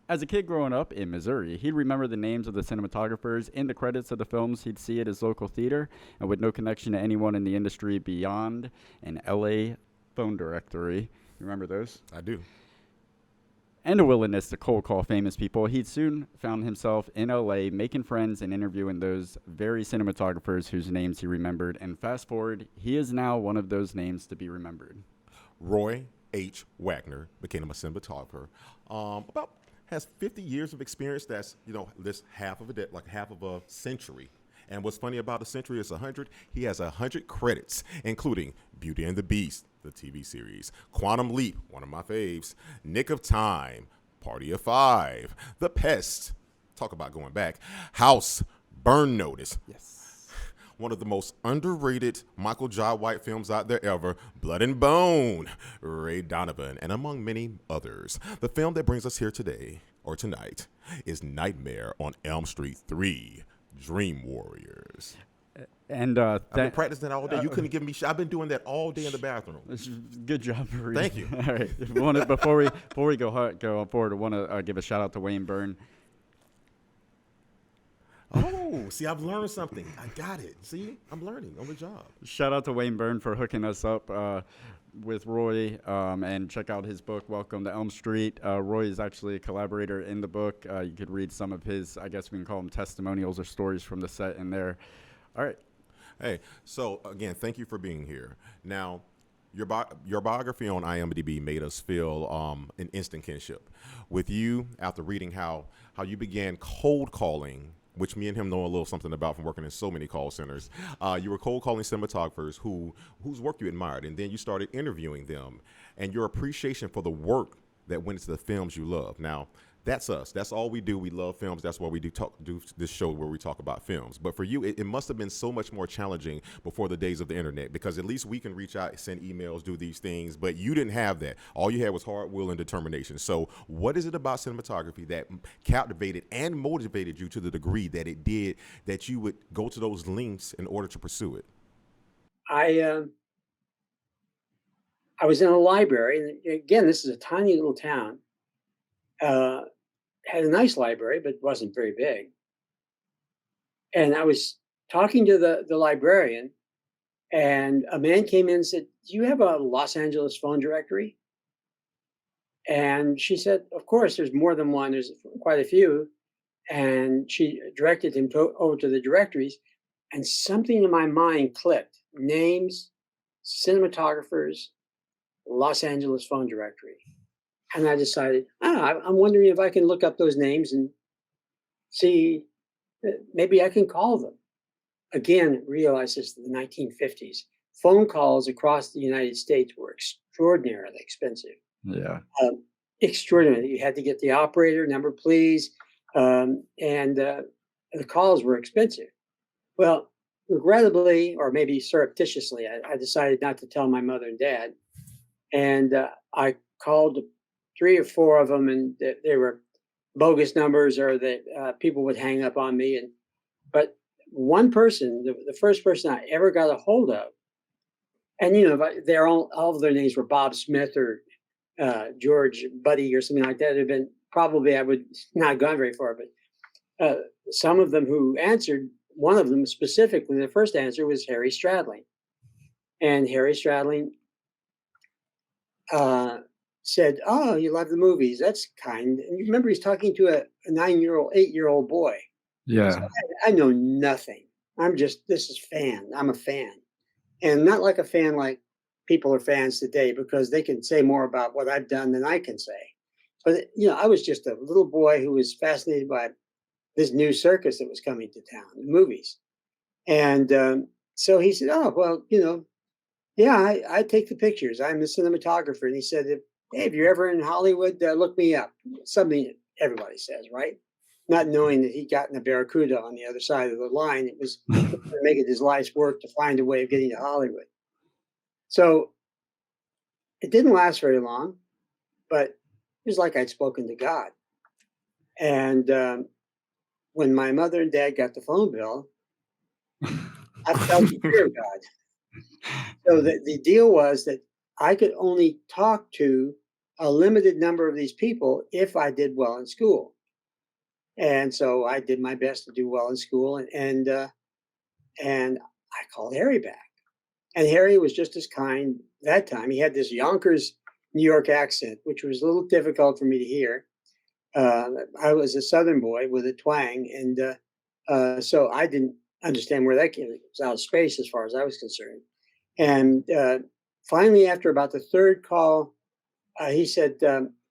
As a kid growing up in Missouri, he'd remember the names of the cinematographers in the credits of the films he'd see at his local theater, and with no connection to anyone in the industry beyond an LA phone directory. You remember those? I do. And a willingness to cold call famous people, he'd soon found himself in LA making friends and interviewing those very cinematographers whose names he remembered. And fast forward, he is now one of those names to be remembered. Roy H. Wagner became a cinematographer. About has 50 years of experience. That's this half of half of a century. And what's funny about a century is 100. He has 100 credits, including Beauty and the Beast, the TV series, Quantum Leap, one of my faves, Nick of Time, Party of Five, The Pest. Talk about going back. House, Burn Notice. Yes. One of the most underrated Michael Jai White films out there ever, Blood and Bone, Ray Donovan, and among many others. The film that brings us here today, or tonight, is Nightmare on Elm Street 3, Dream Warriors. And I've been practicing that all day. You couldn't give me I've been doing that all day in the bathroom. Good job, Marie. Thank you. All right. Before we go forward, I want to give a shout out to Wayne Byrne. Oh, see, I've learned something. I got it. See, I'm learning on the job. Shout out to Wayne Byrne for hooking us up with Roy, and check out his book, Welcome to Elm Street. Roy is actually a collaborator in the book. You could read some of his, I guess we can call them testimonials or stories from the set in there. All right. Hey, so again, thank you for being here. Now, your biography on IMDb made us feel an instant kinship with you after reading how you began cold calling, which me and him know a little something about from working in so many call centers. You were cold calling cinematographers whose work you admired, and then you started interviewing them, and your appreciation for the work that went into the films you love. Now, that's us. That's all we do. We love films. That's why we do this show where we talk about films. But for you, it must have been so much more challenging before the days of the internet, because at least we can reach out, send emails, do these things. But you didn't have that. All you had was hard will and determination. So what is it about cinematography that captivated and motivated you to the degree that it did, that you would go to those lengths in order to pursue it? I was in a library, and again, this is a tiny little town. Had a nice library, but wasn't very big. And I was talking to the librarian, and a man came in and said, "Do you have a Los Angeles phone directory?" And she said, "Of course, there's more than one. There's quite a few." And she directed him over to the directories, and something in my mind clicked: names, cinematographers, Los Angeles phone directory. And I decided, I'm wondering if I can look up those names and see, maybe I can call them. Again, realize this in the 1950s. Phone calls across the United States were extraordinarily expensive. Yeah. Extraordinary. You had to get the operator number, please. And the calls were expensive. Well, regrettably, or maybe surreptitiously, I decided not to tell my mother and dad. And I called 3 or 4 of them, and they were bogus numbers, or that people would hang up on me. But one person, the first person I ever got a hold of, and they're all of their names were Bob Smith or George Buddy or something like that. It'd have been probably, I would not have gone very far, but some of them who answered, one of them specifically, the first answer was Harry Stradling, and Harry Stradling said, "Oh, you love the movies. That's kind." And you remember he's talking to a 9-year-old, 8-year-old boy. Yeah. So I know nothing. This is fan. I'm a fan. And not like a fan like people are fans today, because they can say more about what I've done than I can say. But, I was just a little boy who was fascinated by this new circus that was coming to town, the movies. And so he said, "Oh, well, yeah, I take the pictures. I'm the cinematographer." And he said, "Hey, if you're ever in Hollywood, look me up." Something that everybody says, right? Not knowing that he'd gotten a Barracuda on the other side of the line. It was making his life's work to find a way of getting to Hollywood. So it didn't last very long, but it was like I'd spoken to God. And when my mother and dad got the phone bill, I felt the fear of God. So the deal was that I could only talk to a limited number of these people if I did well in school. And so I did my best to do well in school, and I called Harry back. And Harry was just as kind that time. He had this Yonkers, New York accent, which was a little difficult for me to hear. I was a Southern boy with a twang, and so I didn't understand where that came. It was out of space as far as I was concerned. And finally, after about the third call, he said,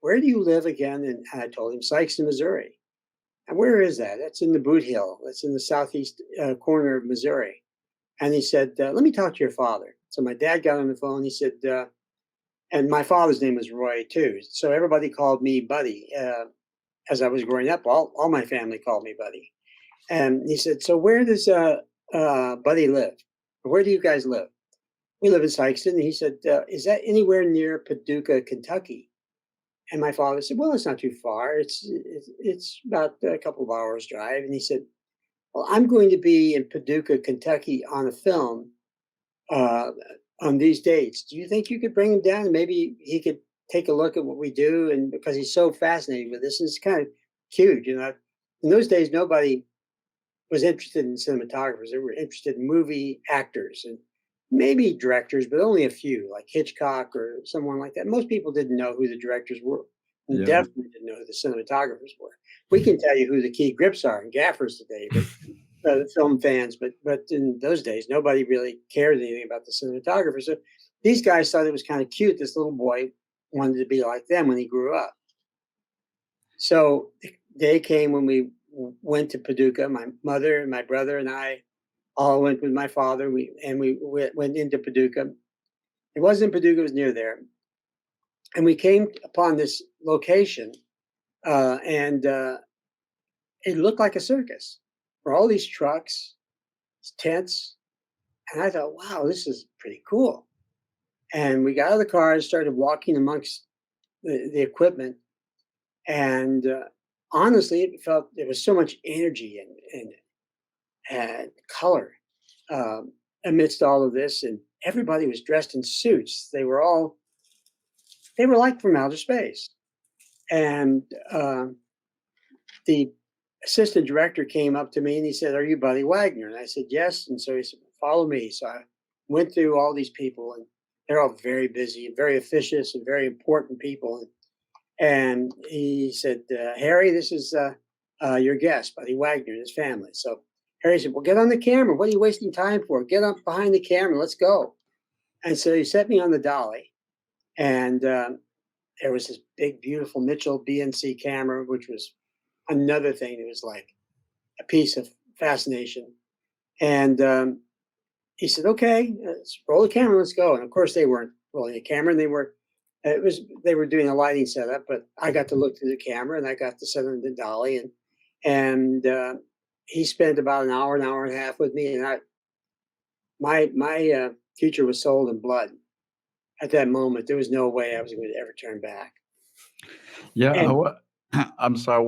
"Where do you live again?" And I told him, "Sikeston, Missouri." And where is that? That's in the Boot Hill. That's in the southeast corner of Missouri. And he said, "Let me talk to your father." So my dad got on the phone. He said, and my father's name was Roy too. So everybody called me Buddy. As I was growing up, all my family called me Buddy. And he said, "So where does Buddy live? Where do you guys live?" "We live in Sikeston." And he said, "Is that anywhere near Paducah, Kentucky?" And my father said, "Well, it's not too far. It's about a couple of hours drive." And he said, "Well, I'm going to be in Paducah, Kentucky on a film uh, on these dates. Do you think you could bring him down and maybe he could take a look at what we do?" And because he's so fascinated with this, and it's kind of huge, In those days, nobody was interested in cinematographers. They were interested in movie actors and maybe directors, but only a few, like Hitchcock or someone like that. Most people didn't know who the directors were, and Yeah. definitely didn't know who the cinematographers were. We can tell you who the key grips are and gaffers today, but film fans, but in those days, nobody really cared anything about the cinematographer. So these guys thought it was kind of cute. This little boy wanted to be like them when he grew up. So the day came when we went to Paducah. My mother and my brother and I all went with my father. We went into Paducah. It wasn't Paducah; it was near there. And we came upon this location, and it looked like a circus. For all these trucks, tents, and I thought, "Wow, this is pretty cool." And we got out of the car and started walking amongst the equipment. And honestly, it felt there was so much energy and color amidst all of this. And everybody was dressed in suits. They were like from outer space. And the assistant director came up to me and he said, "Are you Buddy Wagner?" And I said, "Yes." And so he said, "Follow me." So I went through all these people, and they're all very busy and very officious and very important people. And he said, "Harry, this is your guest, Buddy Wagner and his family." So Harry said, "Well, get on the camera. What are you wasting time for? Get up behind the camera. Let's go." And so he set me on the dolly, and there was this big, beautiful Mitchell BNC camera, which was another thing. It was like a piece of fascination. And he said, "Okay, let's roll the camera. Let's go." And of course, they weren't rolling the camera, and they were doing a lighting setup. But I got to look through the camera, and I got to set on the dolly, and he spent about an hour and a half with me, and my future was sold in blood at that moment. There was no way I was going to ever turn back. Yeah, And I'm sorry.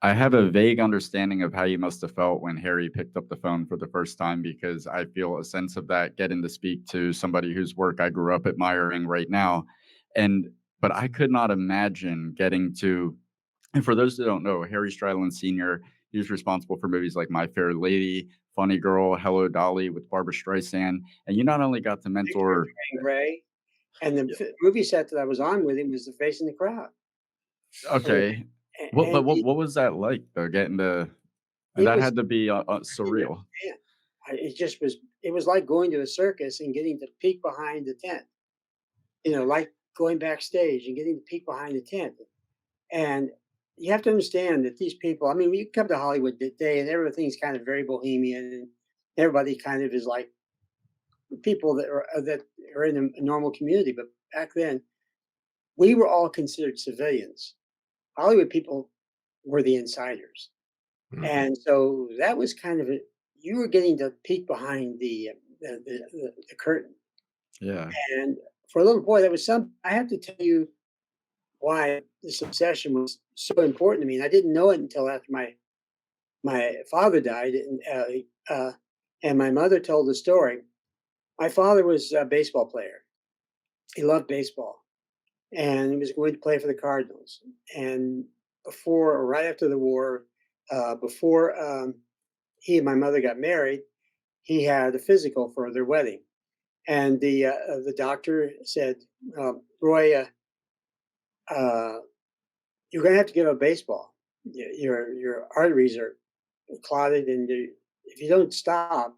I have a vague understanding of how you must have felt when Harry picked up the phone for the first time, because I feel a sense of that getting to speak to somebody whose work I grew up admiring right now. But I could not imagine getting to, and for those that don't know, Harry Stradling Sr., he was responsible for movies like My Fair Lady, Funny Girl, Hello Dolly with Barbara Streisand. And you not only got to Victor mentor, Gray, and the movie set that I was on with him was The Face in the Crowd. And, okay, and what was that like though? Getting to, it that was had to be I didn't surreal. understand. It just was. It was like going to a circus and getting to peek behind the tent. Like going backstage and getting to peek behind the tent. And you have to understand that these people. I mean, you come to Hollywood today, and everything's kind of very bohemian, and everybody kind of is like people that are in a normal community. But back then, we were all considered civilians. Hollywood people were the insiders. Mhm. And so that was kind of you were getting to peek behind the curtain. Yeah. And for a little boy, that was something. I have to tell you why this obsession was so important to me. And I didn't know it until after my father died, and my mother told the story. My father was a baseball player. He loved baseball, and he was going to play for the Cardinals. And before or right after the war, before he and my mother got married, he had a physical for their wedding, and the doctor said, "Roy, you're going to have to give up baseball. Your arteries are clotted, and if you don't stop,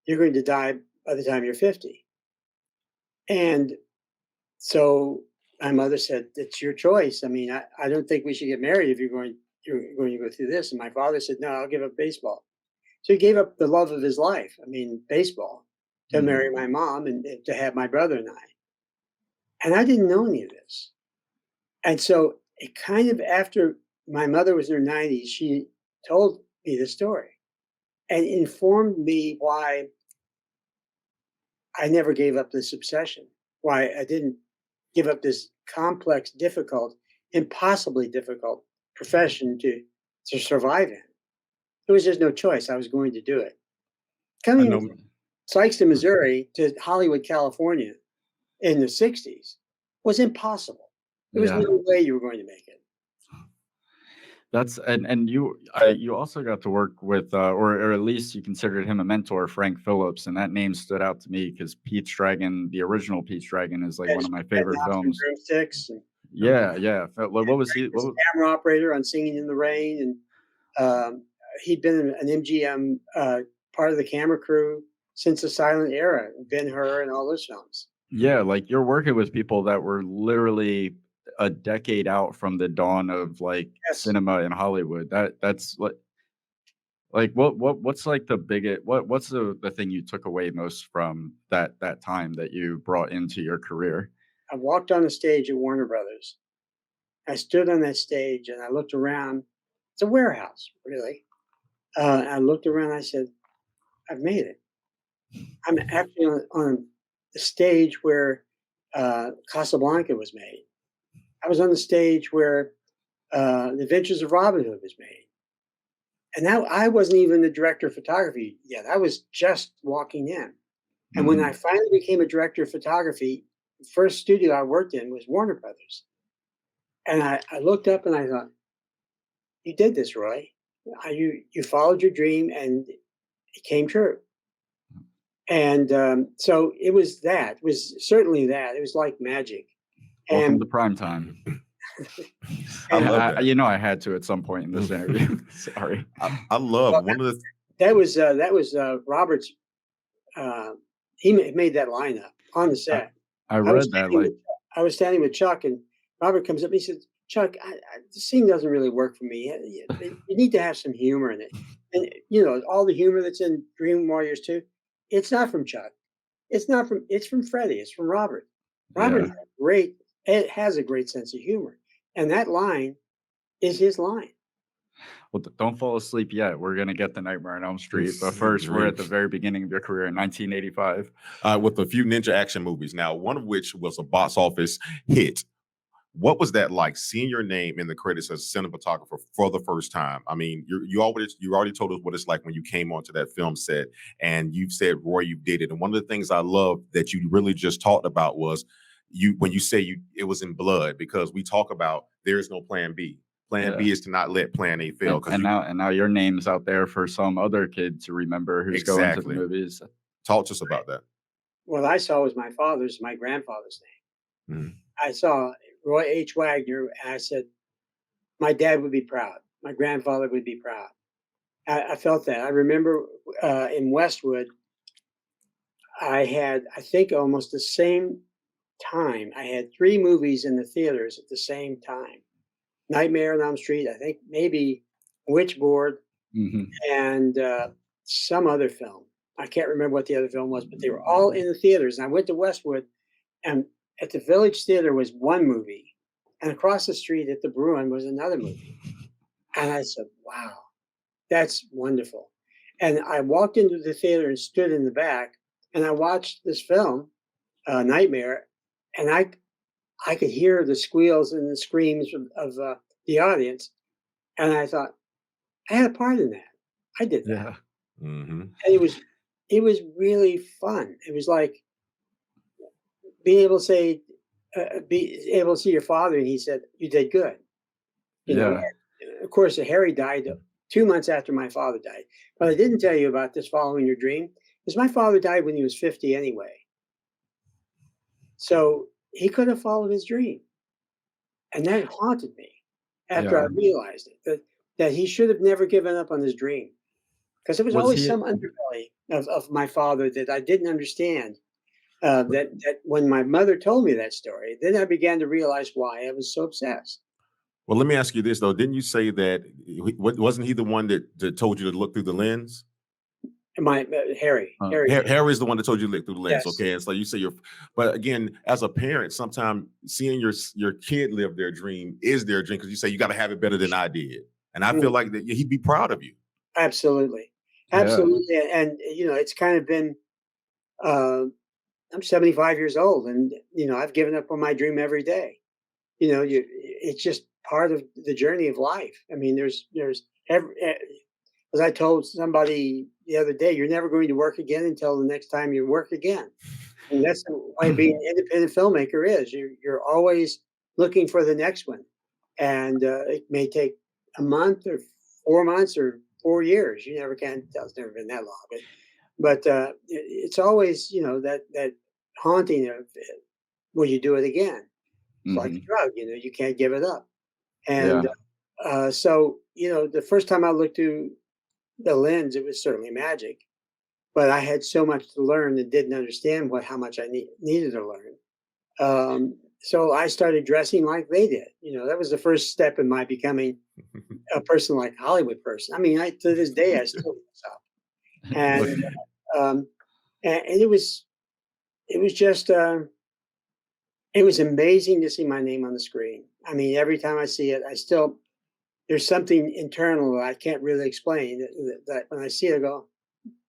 you're going to die by the time you're 50." And so my mother said, "It's your choice. I mean, I don't think we should get married if you're going to go through this." And my father said, "No, I'll give up baseball." So he gave up the love of his life, I mean, baseball, to marry my mom and to have my brother and I. And I didn't know any of this. And so it kind of, after my mother was in her 90s, she told me the story and informed me why I never gave up this obsession, why I didn't give up this complex, difficult, impossibly difficult profession to survive in. There was just no choice. I was going to do it. I Coming know. from Sikeston, Missouri to Hollywood, California in the 60s was impossible. There was Yeah. no way you were going to make it. That's and you also got to work with or at least you considered him a mentor, Frank Phillips, and that name stood out to me because Pete's Dragon, the original Pete's Dragon, is like one of my favorite films. Broomsticks and Yeah, yeah. What was he? What, camera operator on Singing in the Rain, and he'd been an MGM part of the camera crew since the silent era, Ben-Hur and all those films. yeah, like you're working with people that were literally a decade out from the dawn of like Yes. cinema in Hollywood. That's what's like the biggest what's the thing you took away most from that time that you brought into your career? I walked on the stage at Warner Brothers. I stood on that stage and I looked around. It's a warehouse, really. I looked around. And I said, "I've made it. I'm actually on the stage where Casablanca was made. I was on the stage where The Adventures of Robin Hood was made. And now I wasn't even the director of photography yet. I was just walking in. And when I finally became a director of photography, the first studio I worked in was Warner Brothers. And I looked up and I thought, "You did this, Roy. You followed your dream and it came true." And so it was that. It was certainly that. It was like magic. Welcome And to prime time. I love that. You know I had to at some point in this interview. Sorry. I love Well, one of the that was Robert's. He made that line up on the set. I read that like I was standing with Chuck, and Robert comes up and he says, "Chuck, the scene doesn't really work for me. You need to have some humor in it." And all the humor that's in Dream Warriors 2, it's not from Chuck. It's from Freddie. It's from Robert. Robert has a great sense of humor, and that line is his line. well, don't fall asleep yet. We're gonna get the Nightmare on Elm Street, but first we're at the very beginning of your career in 1985. With a few ninja action movies. Now, one of which was a box office hit. What was that like, seeing your name in the credits as cinematographer for the first time? I mean, you already told us what it's like when you came onto that film set, and you've said, Roy, you did it. And one of the things I love that you really just talked about was when you say it was in blood, because we talk about there is no plan B. Plan B is to not let plan A fail. And now your name's out there for some other kid to remember who's going to the movies. Talk to us about that. What I saw was my grandfather's name. Mhm. I saw Roy H. Wagner, and I said, my dad would be proud. My grandfather would be proud. I felt that. I remember in Westwood, I had, I think, almost the same time. I had 3 movies in the theaters at the same time. Nightmare on Elm Street, I think maybe Witchboard, and some other film. I can't remember what the other film was, but they were all in the theaters. And I went to Westwood, and at the Village Theater was one movie, and across the street at the Bruin was another movie. And I said, "Wow, that's wonderful." And I walked into the theater and stood in the back, and I watched this film, Nightmare, and I could hear the squeals and the screams of the audience, and I thought, I had a part in that. I did that. Yeah. And it was really fun. It was like being able to say, be able to see your father, and he said, "You did good." You know, Yeah. and of course, Harry died 2 months after my father died. But I didn't tell you about this following your dream, because my father died when he was 50 anyway. So he could have followed his dream. And that haunted me after I Yeah. realized it, that he should have never given up on his dream. Because there was Was always he some underbelly of my father that I didn't understand. That when my mother told me that story, then I began to realize why I was so obsessed. Well, let me ask you this though. Didn't you say that wasn't he the one that told you to look through the lens? My Harry did. Harry's the one that told you to look through the lens. Yes. Okay, and so you say but again, as a parent, sometimes seeing your kid live their dream is their dream because you say you got to have it better than I did, and I feel Mhm. like that he'd be proud of you. Absolutely. Yeah. Absolutely. And, it's kind of been, uh, I'm 75 years old, and, I've given up on my dream every day. It's just part of the journey of life. I mean, there's as I told somebody the other day, you're never going to work again until the next time you work again. And that's the way being an independent filmmaker is. You're always looking for the next one. And it may take a month or 4 months or 4 years. You never can tell. It's never been that long. But it's always, that haunting of will you do it again? It's like a Mhm. drug, you can't give it up. And Yeah. so, the first time I looked through the lens, it was certainly magic. But I had so much to learn and didn't understand how much I needed to learn. So I started dressing like they did. That was the first step in my becoming a person like Hollywood person. I mean, to this day I still dress up, Look. and um, and it was just it was amazing to see my name on the screen. I mean, every time I see it, I still there's something internal that I can't really explain. That when I see it, I go,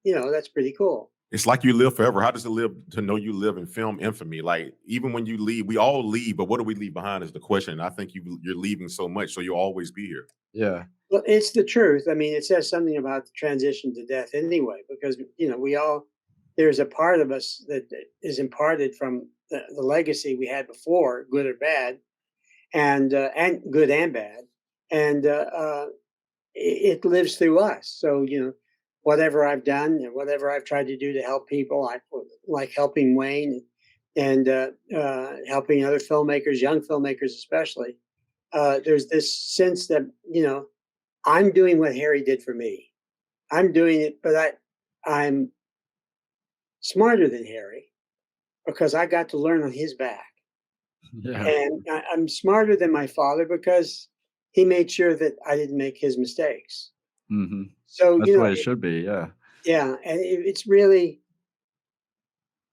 that's pretty cool. It's like you live forever. How does it live to know you live in film infamy? Like even when you leave, we all leave, but what do we leave behind is the question. I think you're leaving so much, so you'll always be here. Yeah. Well, it's the truth. I mean, it says something about the transition to death anyway, because we all there's a part of us that is imparted from the legacy we had before, good or bad, and good and bad, and it lives through us. So whatever I've done and whatever I've tried to do to help people, I like helping Wayne and helping other filmmakers, young filmmakers especially. There's this sense that I'm doing what Harry did for me. I'm doing it, but I'm smarter than Harry because I got to learn on his back. Yeah. And I'm smarter than my father because he made sure that I didn't make his mistakes. Mhm. So, That's the way it should be. Yeah. yeah, and it's really,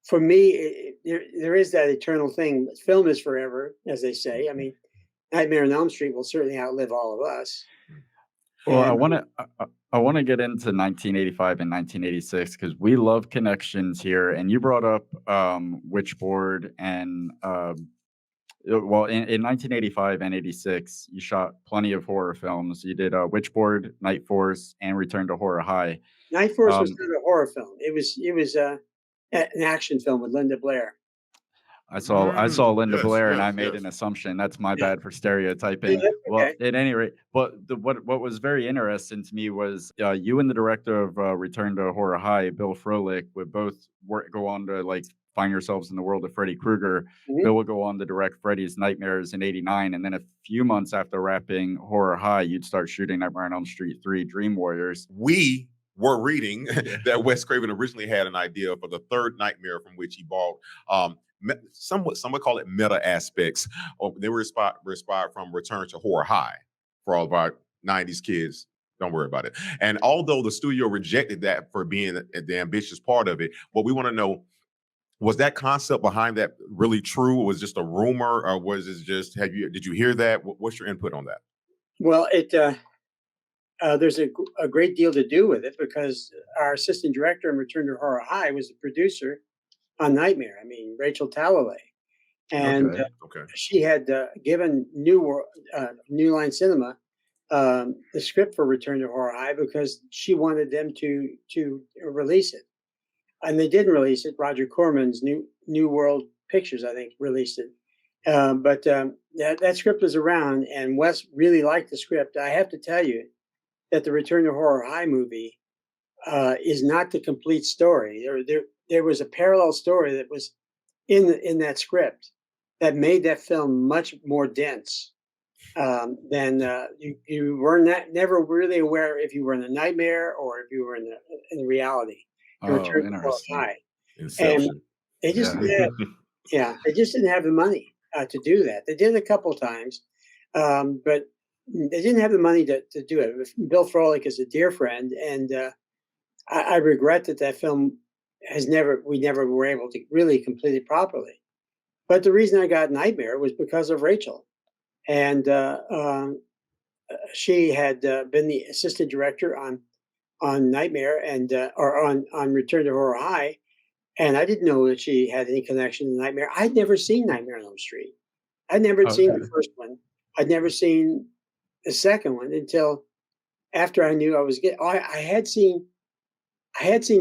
for me, there is that eternal thing. Film is forever, as they say. I mean, Nightmare on Elm Street will certainly outlive all of us. Well, I And wanna I wanna get into 1985 and 1986 because we love connections here, and you brought up, Witchboard and, well, in 1985 and '86, you shot plenty of horror films. You did, Witchboard, Night Force, and Return to Horror High. Night Force was Um, not a horror film. It was an action film with Linda Blair. I saw Linda Yes, Blair, and I yes, made yes. an assumption. That's my Yeah, bad for yeah, stereotyping. that's Well, okay. at any rate, but what was very interesting to me was you and the director of Return to Horror High, Bill Froelich, would both go on to like find yourselves in the world of Freddy Krueger. Mhm. Bill would go on to direct Freddy's Nightmares in '89, and then a few months after wrapping Horror High, you'd start shooting Nightmare on Elm Street 3: Dream Warriors. We were reading Yeah. that Wes Craven originally had an idea for the third nightmare from which he bought somewhat call it meta aspects. Or they were inspired from Return to Horror High for all of our 90s kids. Don't worry about it. And although the studio rejected that for being the ambitious part of it, what we want to know was that concept behind that really true? Or was it just a rumor, or was it just did you hear that? What's your input on that? Well, there's a great deal to do with it because our assistant director in Return to Horror High was the producer on Nightmare. I mean, Rachel Talalay, and Okay. Okay. she had given New Line Cinema the script for Return to Horror High because she wanted them to release it, and they didn't release it. Roger Corman's New World Pictures, I think, released it, But that script was around, and Wes really liked the script. I have to tell you that the Return to Horror High movie is not the complete story. There was a parallel story that was in that script that made that film much more dense than you were never really aware if you were in a nightmare or if you were in reality. The Oh, Return to Horror interesting. High, and Inception. they just Yeah. didn't have, yeah, they just didn't have the money to do that. They did it a couple times, but they didn't have the money to do it. Bill Froelich is a dear friend, and I regret that film we never were able to really complete it properly. But the reason I got Nightmare was because of Rachel, and she had been the assistant director on Nightmare and or on Return to Horror High, and I didn't know that she had any connection to Nightmare. I'd never seen Nightmare on Elm Street. I'd never seen Okay. the first one. I'd never seen the second one until after I knew I was getting. I had seen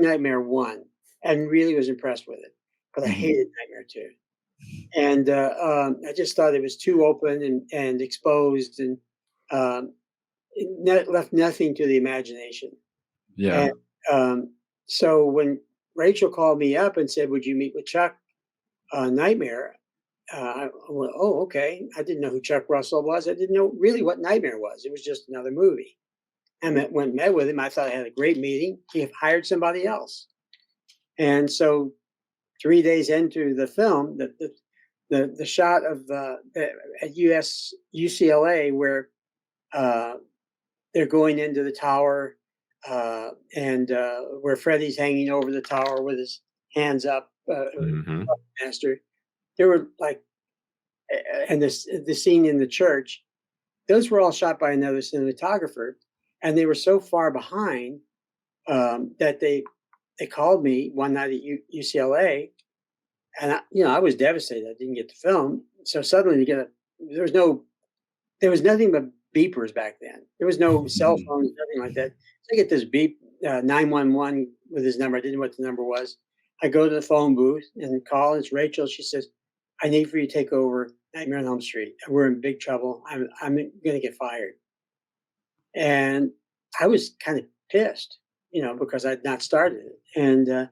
Nightmare 1 and really was impressed with it, but I Mhm. hated Nightmare 2. And I just thought it was too open and exposed, and it left nothing to the imagination. Yeah. And so when Rachel called me up and said, "Would you meet with Chuck Nightmare?" I went, "Oh, okay." I didn't know who Chuck Russell was. I didn't know really what Nightmare was. It was just another movie. I met with him. I thought I had a great meeting. He hired somebody else. And so 3 days into the film, the shot of at UCLA where they're going into the tower and where Freddy's hanging over the tower with his hands up, Hmm. master. There were like, and the scene in the church. Those were all shot by another cinematographer, and they were so far behind that they called me one night at UCLA, and I was devastated. I didn't get the film. So suddenly there was nothing but beepers back then. There was no cell Mhm. phones, nothing like that. So I get this beep 911 with his number. I didn't know what the number was. I go to the phone booth and call. It's Rachel. She says, "I need for you to take over Nightmare on Elm Street. We're in big trouble. I'm going to get fired." And I was kind of pissed, because I'd not started it. And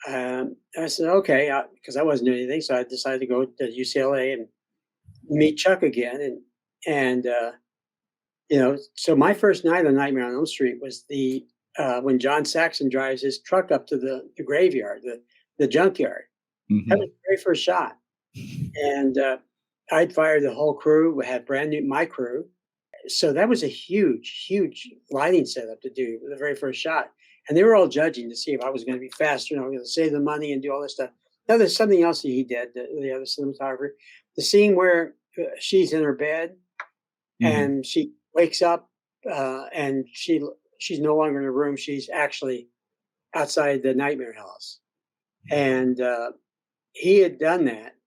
I said, okay, because I wasn't doing anything. So I decided to go to UCLA and meet Chuck again. So my first night on Nightmare on Elm Street was when John Saxon drives his truck up to the graveyard, the junkyard. That was Mhm. the very first shot. And I'd fired the whole crew. We had my crew. So that was a huge, huge lighting setup to do the very first shot. And they were all judging to see if I was going to be faster and I was going to save the money and do all this stuff. Now there's something else that he did, the other cinematographer. The scene where she's in her bed Mhm. and she wakes up and she's no longer in her room. She's actually outside the nightmare house. And he had done that.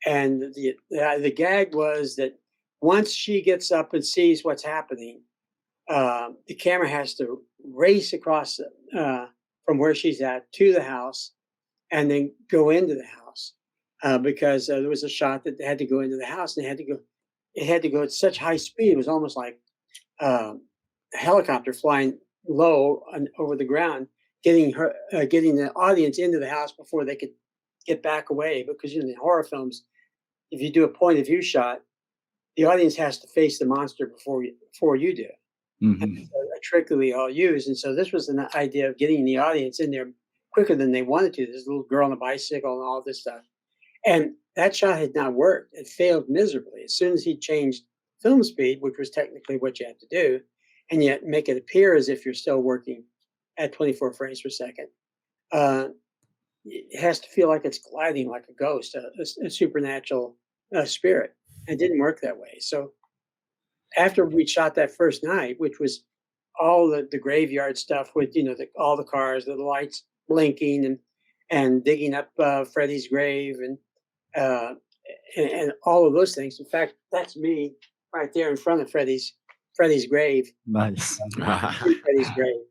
And the gag was that once she gets up and sees what's happening, the camera has to race across from where she's at to the house and then go into the house because there was a shot that they had to go into the house and it had to go at such high speed. It was almost like a helicopter flying low over the ground, getting the audience into the house before they could get back away. Because in horror films, if you do a point of view shot, the audience has to face the monster before you do. And Mhm. it's a trick that we all use. And so this was an idea of getting the audience in there quicker than they wanted to. This little girl on a bicycle and all this stuff. And that shot had not worked. It failed miserably. As soon as he changed film speed, which was technically what you had to do, and yet make it appear as if you're still working at 24 frames per second, uh, it has to feel like it's gliding like a ghost, a supernatural spirit. It didn't work that way. So after we shot that first night, which was all the graveyard stuff with all the cars, the lights blinking and digging up Freddy's grave uh, and all of those things. In fact, that's me right there in front of Freddy's grave, Nice. in Freddy's grave,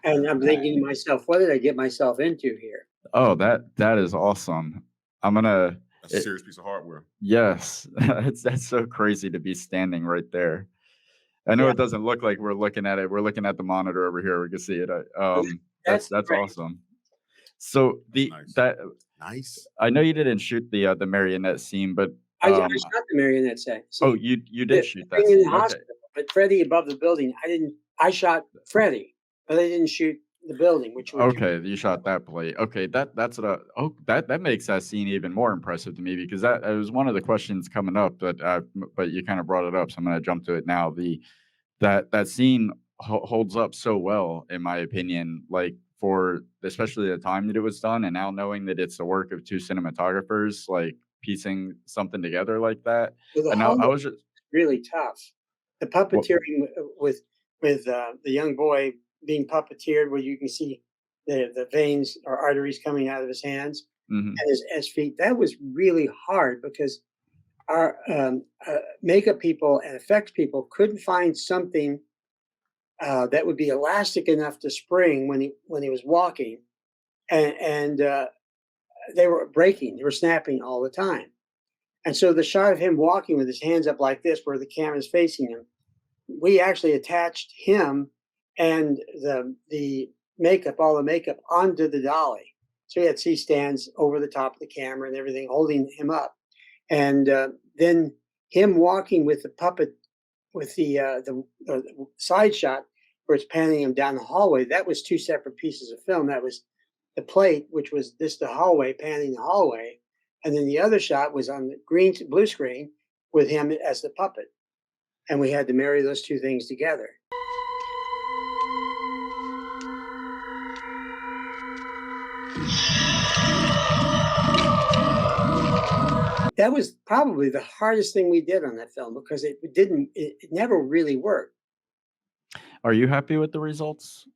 and I'm thinking to myself, what did I get myself into here? Oh, that is awesome. I'm gonna That's a It, serious piece of hardware. yes, that's so crazy to be standing right there. I know Yeah, it doesn't look like we're looking at it. We're looking at the monitor over here. We can see it. that's That's great. awesome. So That's the nice. that Nice. I know you didn't shoot the marionette scene, but I shot the marionette set. oh, See, you the did shoot that thing in the scene. Okay. hospital, but Freddie above the building, I didn't. I shot Freddie, but I didn't shoot the building, which were two. Okay, you shot that plate. Okay, that's what. That makes that scene even more impressive to me because that was one of the questions coming up, but you kind of brought it up, so I'm gonna jump to it now. That scene holds up so well, in my opinion, like for especially the time that it was done, and now knowing that it's the work of two cinematographers, like piecing something together like that. So the And now I hallway was just really tough. The what. puppeteering with the young boy being puppeteered, where you can see the veins or arteries coming out of his hands Mhm. and his feet. That was really hard because our makeup people and effects people couldn't find something that would be elastic enough to spring when he was walking, and they were breaking, they were snapping all the time. And so the shot of him walking with his hands up like this, where the camera's facing him, we actually attached him and the makeup, all the makeup, onto the dolly. So he had C stands over the top of the camera and everything, holding him up. And then him walking with the puppet, with the side shot where it's panning him down the hallway. That was two separate pieces of film. That was the plate, which was this the hallway, panning the hallway, and then the other shot was on the blue screen with him as the puppet, and we had to marry those two things together. That was probably the hardest thing we did on that film because it never really worked. Are you happy with the results?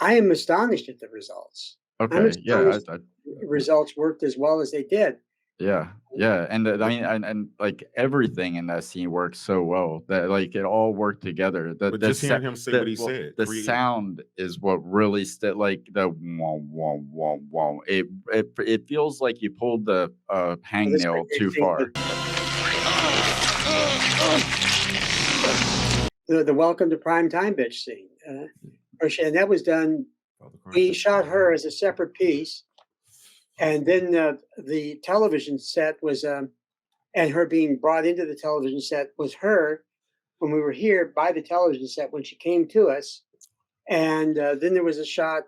I am astonished at the results. I'm Okay, yeah, astonished the results worked as well as they did. yeah, yeah, and I mean, and like everything in that scene works so well that like it all worked together. But just hearing him say what he said, The creative. sound is what really like the wah, wah, wah, wah. It feels like you pulled the This hangnail too far. the welcome to prime time bitch scene, and that was done. We shot her as a separate piece, and then the television set was, and her being brought into the television set was her when we were here by the television set when she came to us, and then there was a shot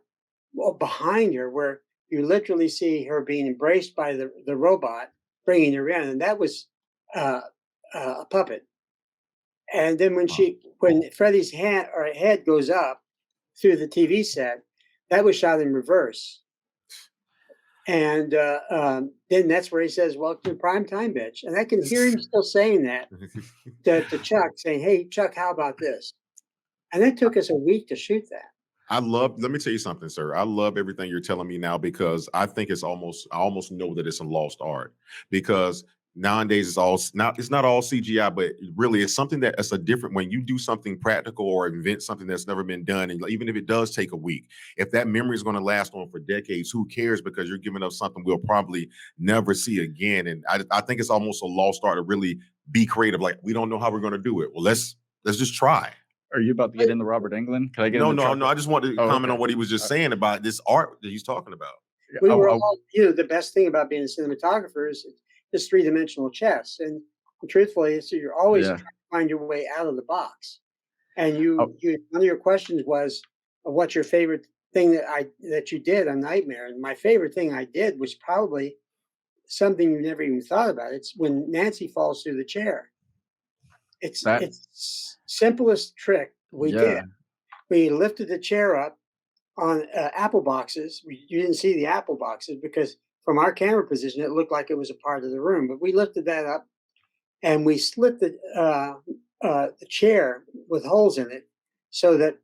behind her where you literally see her being embraced by the robot bringing her in, and that was uh, a puppet. And then when Freddie's head goes up through the TV set, that was shot in reverse. And then that's where he says, "Welcome to prime time, bitch." And I can hear him still saying that to Chuck, saying, "Hey, Chuck, how about this?" And it took us a week to shoot that. Let me tell you something, sir. I love everything you're telling me now because I think I almost know that it's a lost art because nowadays it's not all CGI, but really it's something that's a different, when you do something practical or invent something that's never been done. And even if it does take a week, if that memory is going to last on for decades, who cares? Because you're giving us something we'll probably never see again. And I think it's almost a lost art to really be creative. Like, we don't know how we're going to do it. Well, let's just try. Are you about to get into Robert Englund? Can I get No, into no, truck? no. I just wanted to Oh, comment okay. on what he was just saying about this art that he's talking about. We were Oh, all, the best thing about being a cinematographer is this three-dimensional chess. And truthfully, so you're always yeah. trying to find your way out of the box. And Oh, one of your questions was, what's your favorite thing that you did on Nightmare? And my favorite thing I did was probably something you never even thought about. It's when Nancy falls through the chair. that It's simplest trick we did. yeah. We lifted the chair up on apple boxes. You didn't see the apple boxes because from our camera position, it looked like it was a part of the room. But we lifted that up and we slit the chair with holes in it so that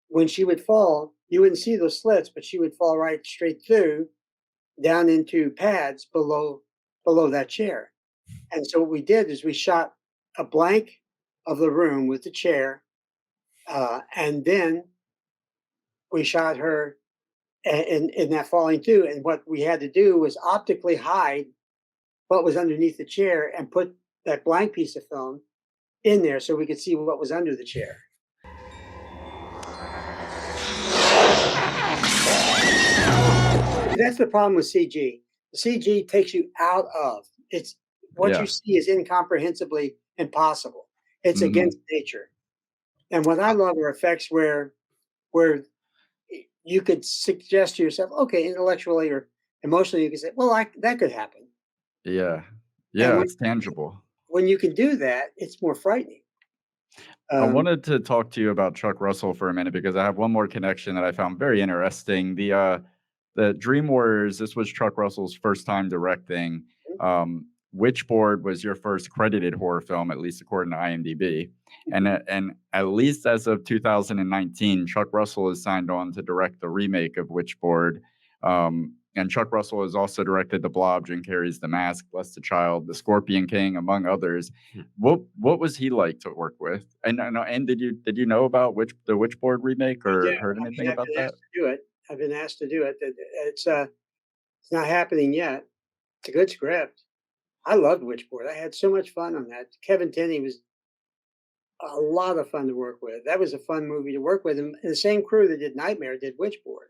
when she would fall, you wouldn't see those slits, but she would fall right straight through down into pads below that chair. And so what we did is we shot a blank of the room with the chair, and then we shot her in that falling through. And what we had to do was optically hide what was underneath the chair and put that blank piece of film in there so we could see what was under the chair. That's the problem with CG. The CG takes you out of it's what you Yeah. see is incomprehensibly impossible. It's Hmm. against nature. And what I love are effects where you could suggest to yourself, okay, intellectually or emotionally, you can say, well, that could happen. Yeah. And Yeah, it's tangible. when you can do that, it's more frightening. I Um, wanted to talk to you about Chuck Russell for a minute because I have one more connection that I found very interesting. The Dream Warriors, this was Chuck Russell's first time directing. Witchboard was your first credited horror film, at least according to IMDb. And at least as of 2019, Chuck Russell is signed on to direct the remake of Witchboard. And Chuck Russell has also directed The Blob, Jim Carrey's The Mask, Bless the Child, The Scorpion King, among others. What was he like to work with? And did you know about the Witchboard remake I do. or heard I anything mean, I've about been that? asked to do it. I've been asked to do it. It's not happening yet. It's a good script. I loved Witchboard. I had so much fun on that. Kevin Tenney was a lot of fun to work with. That was a fun movie to work with. And the same crew that did Nightmare did Witchboard.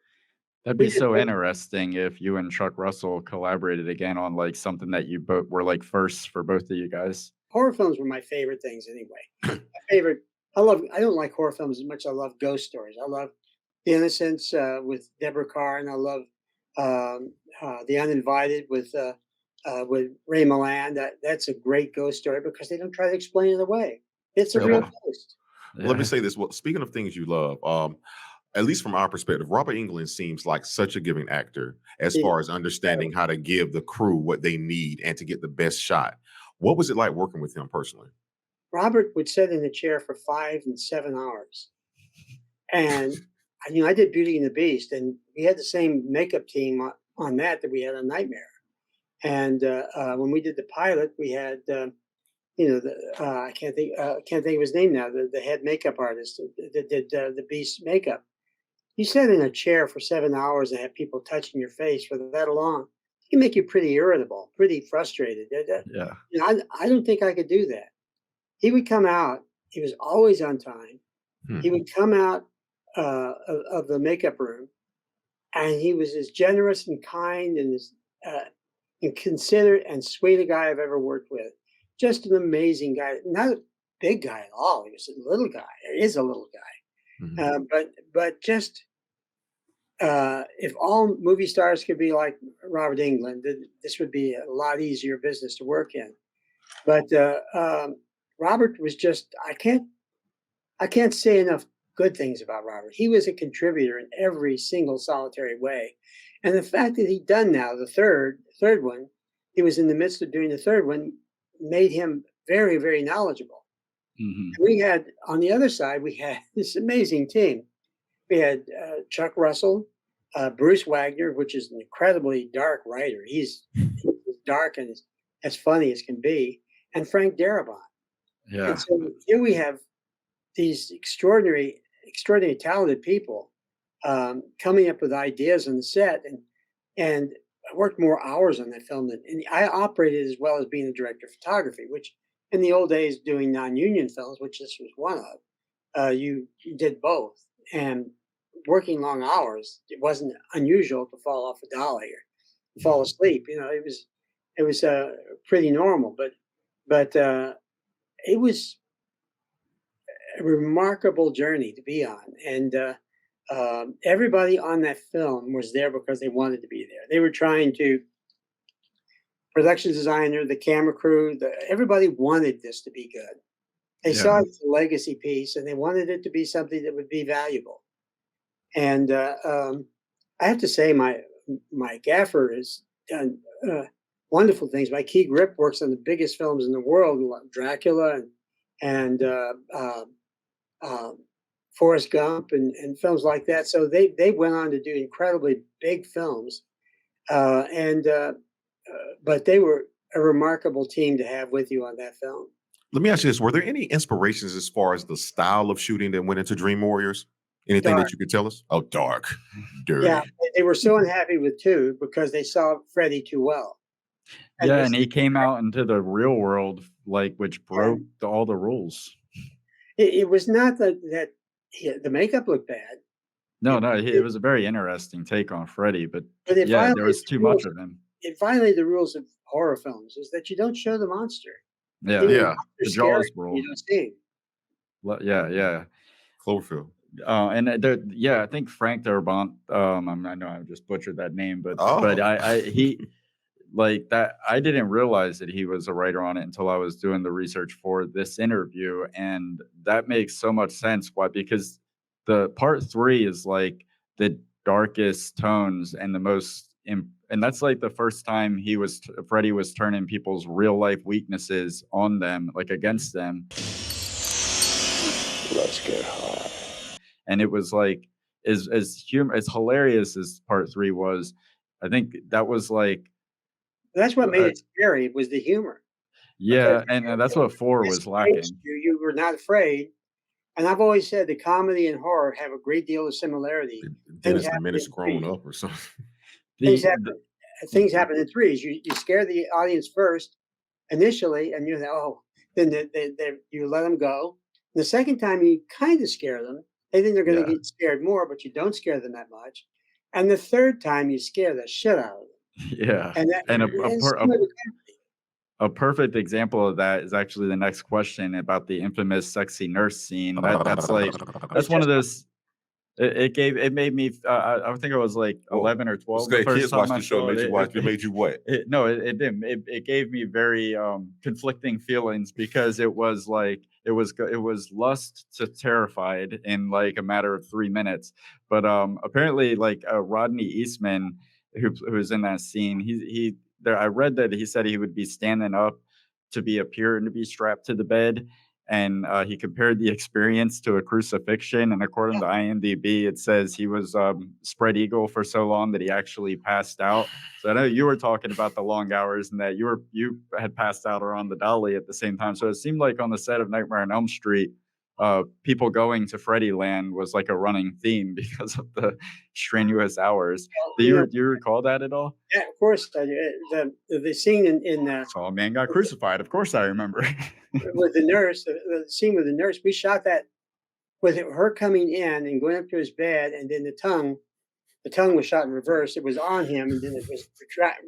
That'd We be did so Witch- interesting if you and Chuck Russell collaborated again on like something that you both were like firsts for both of you guys. Horror films were my favorite things anyway. My favorite. I don't like horror films as much as I love ghost stories. I love The Innocents with Deborah Carr, and I love The Uninvited with Ray Milland. That's a great ghost story because they don't try to explain it away. It's a real Well, ghost. let me Yeah. say this. Well, speaking of things you love, at least from our perspective, Robert Englund seems like such a giving actor as He- far as understanding how to give the crew what they need and to get the best shot. What was it like working with him personally? Robert would sit in the chair for 5 and 7 hours. And I did Beauty and the Beast, and we had the same makeup team on that we had on Nightmare. And when we did the pilot, we had I can't think of his name now. The head makeup artist that did the Beast makeup. You sat in a chair for 7 hours and had people touching your face for that long. It can make you pretty irritable, pretty frustrated. Yeah. I don't think I could do that. He would come out. He was always on time. He would come out of the makeup room, and he was as generous and kind and considerate and sweet a guy I've ever worked with. Just an amazing guy. Not a big guy at all. He was a little guy. He is a little guy. But just if all movie stars could be like Robert Englund, this would be a lot easier business to work in. But Robert was just I can't say enough good things about Robert. He was a contributor in every single solitary way. And the fact that he'd done now the third one, he was in the midst of doing the third one, made him very, very knowledgeable. Hmm. We had on the other side, we had this amazing team. We had Chuck Russell, Bruce Wagner, which is an incredibly dark writer. He's dark and as funny as can be, and Frank Darabont. Yeah. And so here we have these extraordinary talented people coming up with ideas on the set, and I worked more hours on that film and I operated as well as being a director of photography, which in the old days doing non-union films, which this was one of, you did both. And working long hours, it wasn't unusual to fall off a dolly or fall asleep. It was pretty normal, but it was a remarkable journey to be on. And everybody on that film was there because they wanted to be there. They were trying to, production designer, the camera crew, everybody wanted this to be good. They saw it as a legacy piece and they wanted it to be something that would be valuable. And I have to say, my gaffer has done wonderful things. My key grip works on the biggest films in the world, like Dracula and Forrest Gump and films like that. So they went on to do incredibly big films, but they were a remarkable team to have with you on that film. Let me ask you this. Were there any inspirations as far as the style of shooting that went into Dream Warriors? Anything Dark. that you could tell us? Oh, dark, dirty. Yeah, they were so unhappy with 2 because they saw Freddy too well. And Yeah, this, and he came out into the real world, like, which broke and all the rules. it was not that the makeup looked bad. No, It, no, it it was a very interesting take on Freddy, but but it yeah, there violated was the too much rules. of him. It violated the rules of horror films is that you don't show the monster. Yeah, The Yeah, monster's the scary Jaws when you rule. don't see him. Yeah, yeah. Cloverfield. And there, yeah, I think Frank Darabont. I know I just butchered that name, but Oh, he like that. I didn't realize that he was a writer on it until I was doing the research for this interview, and that makes so much sense. Why? Because the part three is like the darkest tones and the most, and that's like the first time Freddy was turning people's real life weaknesses on them, like against them. Let's get high. And it was like as hilarious as part three was. I think that was like That's what made uh, it scary was the humor because yeah, and that's it what four was disengaged lacking. you. You were not afraid. And I've always said the comedy and horror have a great deal of similarity. Things Dennis the happen Menace in grown threes. up or something. Things The happen. Things happen in threes. You scare the audience first initially, and you think, oh, then you let them go. The second time you kind of scare them, they think they're going to Yeah. get scared more, but you don't scare them that much. And the third time you scare the shit out of them. yeah, And that and is some of the a perfect example of that is actually the next question about the infamous sexy nurse scene. That's like I was that's one of just those. It made me. I think I was like Well, 11 or 12 the okay, first kids watch time I the show. saw Made you watch. It made you what? No, it didn't. It gave me very conflicting feelings because it was lust to terrified in like a matter of 3 minutes. But apparently, like Rodney Eastman, who's in that scene, he there. I read that he said he would be standing up appear and to be strapped to the bed, and he compared the experience to a crucifixion. And according to IMDb, it says he was spread eagle for so long that he actually passed out. So I know you were talking about the long hours and that you had passed out or on the dolly at the same time. So it seemed like on the set of Nightmare on Elm Street, people going to Freddy Land was like a running theme because of the strenuous hours. Do you know, you recall that at all? yeah, of course. The scene in So a man got crucified. Of course, I remember. with the nurse, the scene with the nurse, we shot that with her coming in and going up to his bed, and then the tongue was shot in reverse. It was on him, and then it was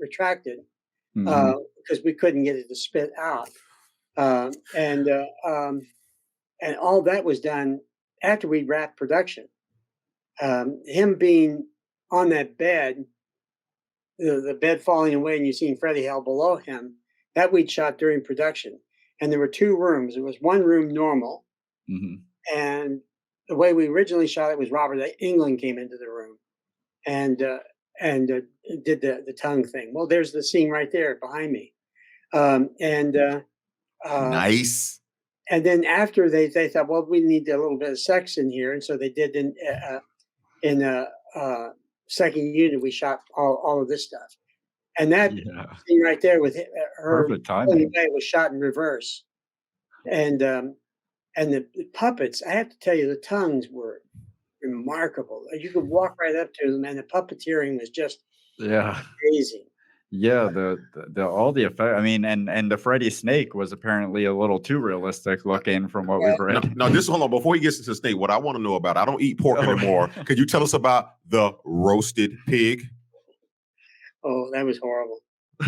retracted Mhm. because we couldn't get it to spit out. Um, and uh, um, and all that was done after we wrapped production. Him being on that bed, the bed falling away, and you seen Freddie held below him. That we'd shot during production, and there were two rooms. There was one room normal, Mhm. and the way we originally shot it was Robert England came into the room and and did the tongue thing. Well, there's the scene right there behind me, um, and uh, uh, Nice. and then after they thought, well, we need a little bit of sex in here, and so they did in second unit we shot all of this stuff, and that Yeah. scene right there with her Perfect pulling timing. away was shot in reverse, and the puppets. I have to tell you, the tongues were remarkable. You could walk right up to them, and the puppeteering was just Yeah. amazing. Yeah, the all the effect. I mean, and the Freddy snake was apparently a little too realistic looking from what we've No, read. no, this hold on. Before he gets into steak, what I want to know about, I don't eat pork Oh. anymore. Could you tell us about the roasted pig? Oh, that was horrible.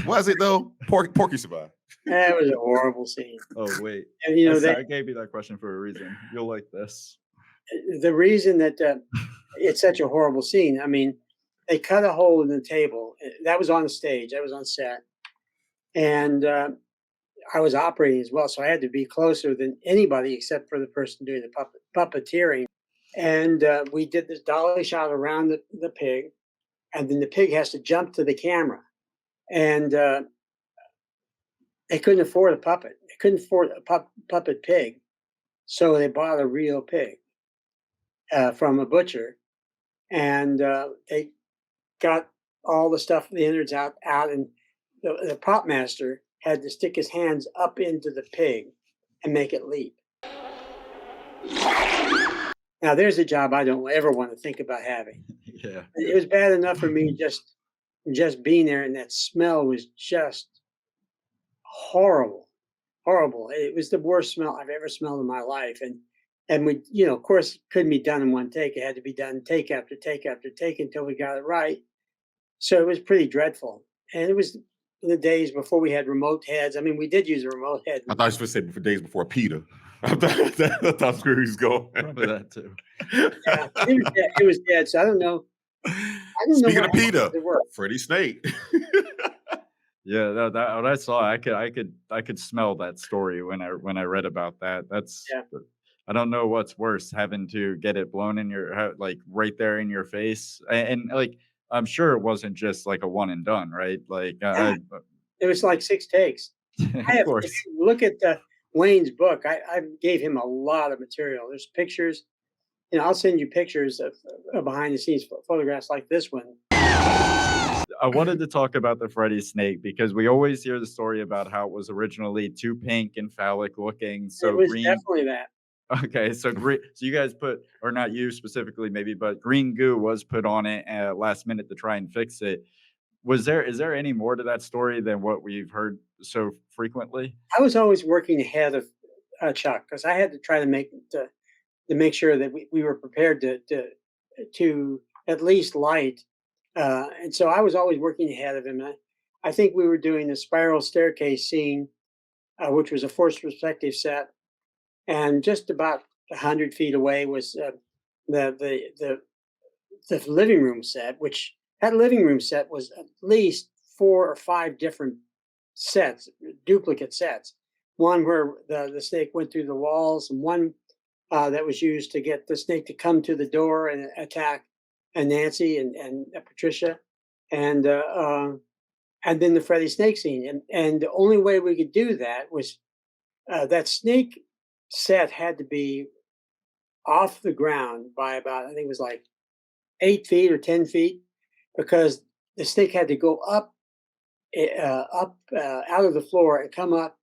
Was it though? Porky survived. That was a horrible scene. Oh wait, And you know I gave you that question for a reason. You'll like this. the reason that it's such a horrible scene. I mean, they cut a hole in the table. That was on the stage. That was on set, and I was operating as well, so I had to be closer than anybody except for the person doing the puppeteering. And we did this dolly shot around the pig, and then the pig has to jump to the camera. And they couldn't afford a puppet. They couldn't afford a puppet pig, so they bought a real pig from a butcher, and they got all the stuff, the innards out, and the prop master had to stick his hands up into the pig and make it leap. Now, there's a job I don't ever want to think about having. Yeah. It was bad enough for me just being there, and that smell was just horrible, horrible. It was the worst smell I've ever smelled in my life, and we, of course, couldn't be done in one take. It had to be done take after take after take until we got it right. So it was pretty dreadful, and it was in the days before we had remote heads. I mean, we did use a remote head. I thought you were supposed to say for days before Peter. I thought that's where he was going. Probably that too. Yeah, it was dead. So I don't know. I don't know Speaking what of Peter, happened to work. Freddie Snake. Yeah, that what I saw, I could smell that story when I read about that. Yeah. I don't know what's worse, having to get it blown in your like right there in your face, and like I'm sure it wasn't just like a one and done, right? Like Yeah, it was like 6 takes. I of have course. if you look at Wayne's book. I gave him a lot of material. There's pictures. I'll send you pictures of behind the scenes photographs like this one. I wanted to talk about the Freddy snake because we always hear the story about how it was originally too pink and phallic looking, It so was green. definitely that. Okay, so green. So you guys put, or not you specifically, maybe, but green goo was put on it last minute to try and fix it. Is there any more to that story than what we've heard so frequently? I was always working ahead of Chuck because I had to try to make sure that we were prepared to at least light. And so I was always working ahead of him. I think we were doing the spiral staircase scene, which was a forced perspective set, and just about 100 feet away was the, the the the living room set, which that living room set was at least 4 or 5 different sets, duplicate sets. One where the snake went through the walls, and one that was used to get the snake to come to the door and attack Nancy and Patricia, and then the Freddy snake scene. And the only way we could do that was that snake set had to be off the ground by about, I think it was like 8 feet or 10 feet, because the snake had to go up out of the floor and come up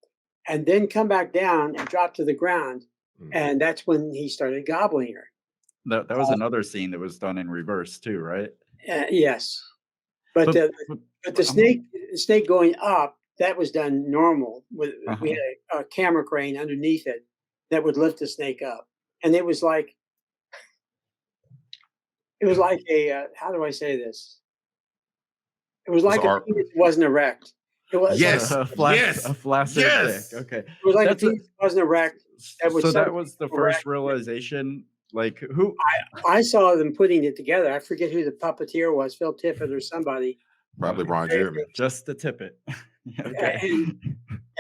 and then come back down and drop to the ground. And that's when he started gobbling her. That was another scene that was done in reverse too, right? Yes, but But, but the snake going up, that was done normal. We had a camera crane underneath it that would lift the snake up, and it was like a how do I say this? It was like a penis wasn't erect. It was Yes. a flaccid Yes. dick. Okay, it was like that's a penis wasn't erect. That was so that something was the erect. first realization. Like who? I saw them putting it together. I forget who the puppeteer was, Phil Tippett or somebody. Probably Ron Jeremy. Just to tip it. Okay.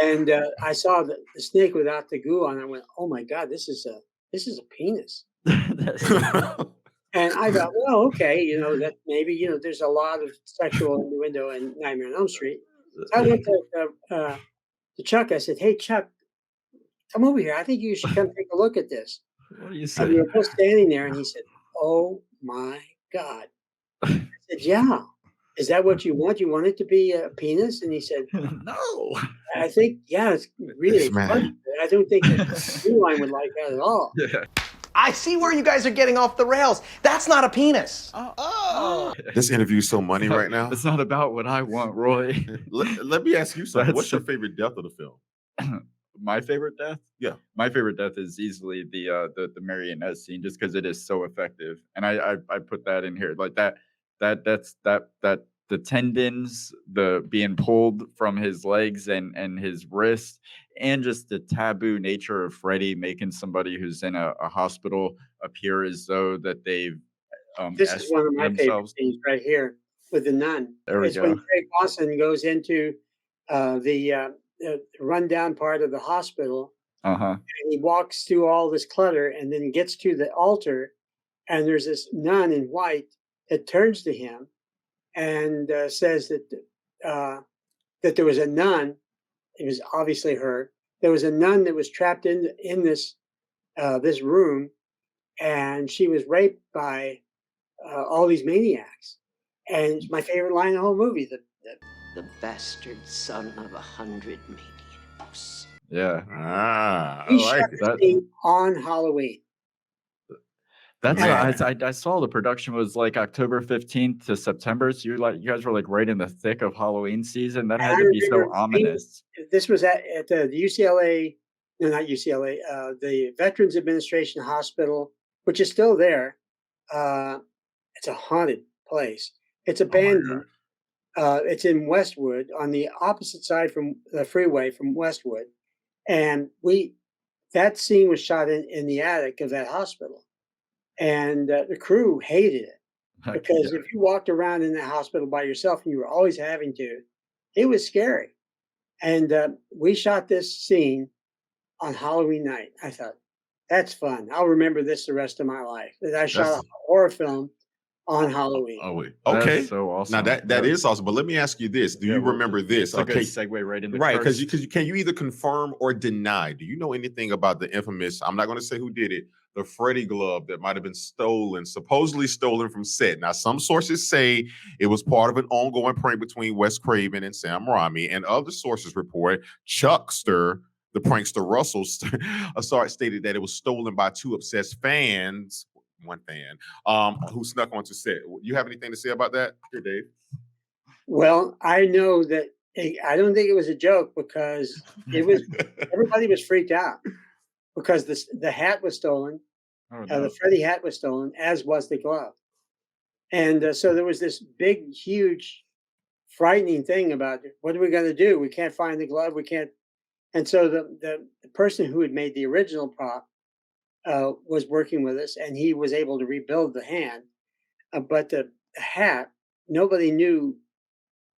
And I saw the snake without the goo on. I went, "Oh my God, this is a penis." And I thought, well, okay, that maybe there's a lot of sexual innuendo in Nightmare on Elm Street. So I went to Chuck. I said, "Hey, Chuck, come over here. I think you should come take a look at this." What do you And say? we were both standing there, and he said, "Oh my God." I said, "Yeah. Is that what you want? You want it to be a penis?" And he said, No. "I think, yeah, it's really Yes, man. funny. I don't think that New Line would like that at all." Yeah. I see where you guys are getting off the rails. That's not a penis. This interview is so money right now. It's not about what I want, Roy. Let me ask you something. That's- What's your favorite death of the film? My favorite death? Yeah. My favorite death is easily the marionette scene, just because it is so effective. And I put that in here. Like that the tendons, the being pulled from his legs and his wrist, and just the taboo nature of Freddy making somebody who's in a hospital appear as though that they've This is one of my favorite themselves. scenes right here with the nun. There we It's when go. Craig Lawson goes into the rundown part of the hospital, Uh-huh. and he walks through all this clutter and then gets to the altar, and there's this nun in white that turns to him and says that there was a nun. It was obviously her. There was a nun that was trapped in this room, and she was raped by all these maniacs. And it's my favorite line in the whole movie. The bastard son of 100 maniacs. Yeah. I He like shot it. the scene on Halloween. That's Man. I saw the production was like October 15th to September. So you guys were like right in the thick of Halloween season. That And had I to be so remember ominous. this was at the UCLA, no, not UCLA, the Veterans Administration Hospital, which is still there. It's a haunted place. It's Oh my abandoned. God. It's in Westwood on the opposite side from the freeway from Westwood. And that scene was shot in the attic of that hospital. And the crew hated it because Yeah. if you walked around in the hospital by yourself and you were always having to, it was scary. And we shot this scene on Halloween night. I thought, that's fun. I'll remember this the rest of my life. That I shot That's a horror film on Halloween. oh wait. That's Okay. so Now awesome. that is awesome. But let me ask you this: Do Yeah, you well, remember this? It's a good Okay. segue right into Right, because cursed. can you either confirm or deny? Do you know anything about the infamous? I'm not going to say who did it. The Freddy glove that might have been stolen, supposedly stolen from set. Now, some sources say it was part of an ongoing prank between Wes Craven and Sam Raimi, and other sources report Chuckster, the prankster Russell, stated that it was stolen by two obsessed fans. One fan who snuck onto set. You have anything to say about that, here, Dave? Well, I know that I don't think it was a joke because everybody was freaked out because the hat was stolen. Oh, The no. Freddy hat was stolen, as was the glove. And so there was this big, huge, frightening thing about what are we going to do? We can't find the glove. We can't. And so the person who had made the original prop was working with us, and he was able to rebuild the hand. But the hat, nobody knew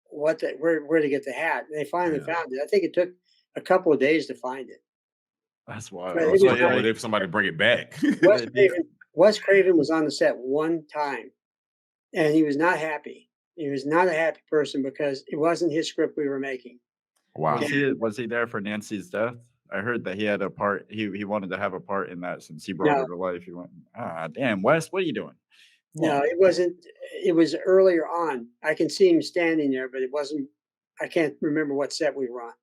where to get the hat. And they finally Yeah. found it. I think it took a couple of days to find it. That's But wild. it I was was So, waiting for somebody to bring it back. Wes Craven was on the set one time, and he was not happy. He was not a happy person because it wasn't his script we were making. Wow. was he there for Nancy's death? I heard that he had a part. He wanted to have a part in that since he brought No, her to life. He went, damn, Wes, what are you doing? no, it wasn't. It was earlier on. I can see him standing there, but it wasn't. I can't remember what set we were on.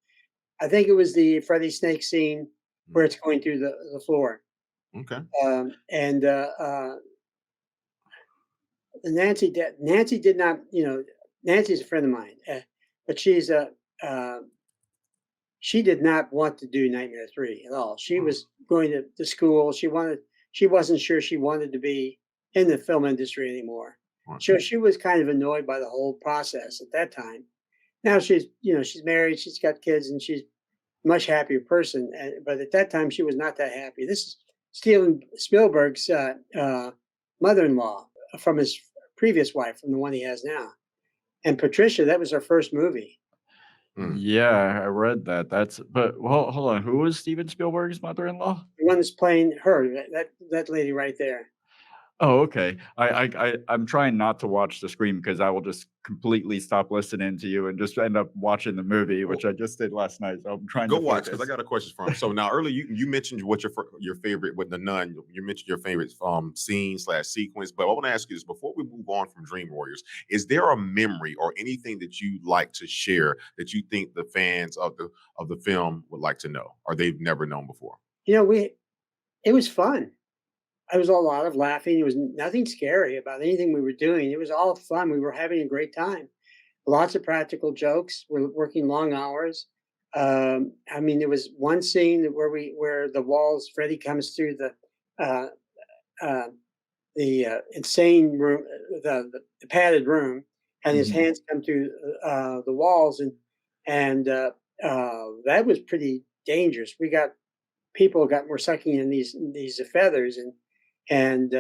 I think it was the Freddy Snake scene where it's going through the floor. Okay. Nancy did not, Nancy's a friend of mine, but she did not want to do Nightmare 3 at all. She was going to school. She wasn't sure she wanted to be in the film industry anymore. So she was kind of annoyed by the whole process at that time. Now she's married, she's got kids, and she's a much happier person. But at that time, she was not that happy. This is Steven Spielberg's mother-in-law from his previous wife, from the one he has now. And Patricia, that was her first movie. Yeah, I read that. But hold on. Who was Steven Spielberg's mother-in-law? The one that's playing her, that lady right there. Oh, okay. I'm trying not to watch the screen because I will just completely stop listening to you and just end up watching the movie, which I just did last night. So I'm trying Go to watch because I focus. got a question for him. So now earlier you mentioned what your favorite with the nun. You mentioned your favorite scene/sequence, but I want to ask you this before we move on from Dream Warriors. Is there a memory or anything that you like to share that you think the fans of the film would like to know or they've never known before? It was fun. It was a lot of laughing. It was nothing scary about anything we were doing. It was all fun. We were having a great time. Lots of practical jokes. We're working long hours. There was one scene where the walls, Freddy comes through the insane room, the padded room, and his hands come through the walls, and that was pretty dangerous. People were sucking in these feathers, and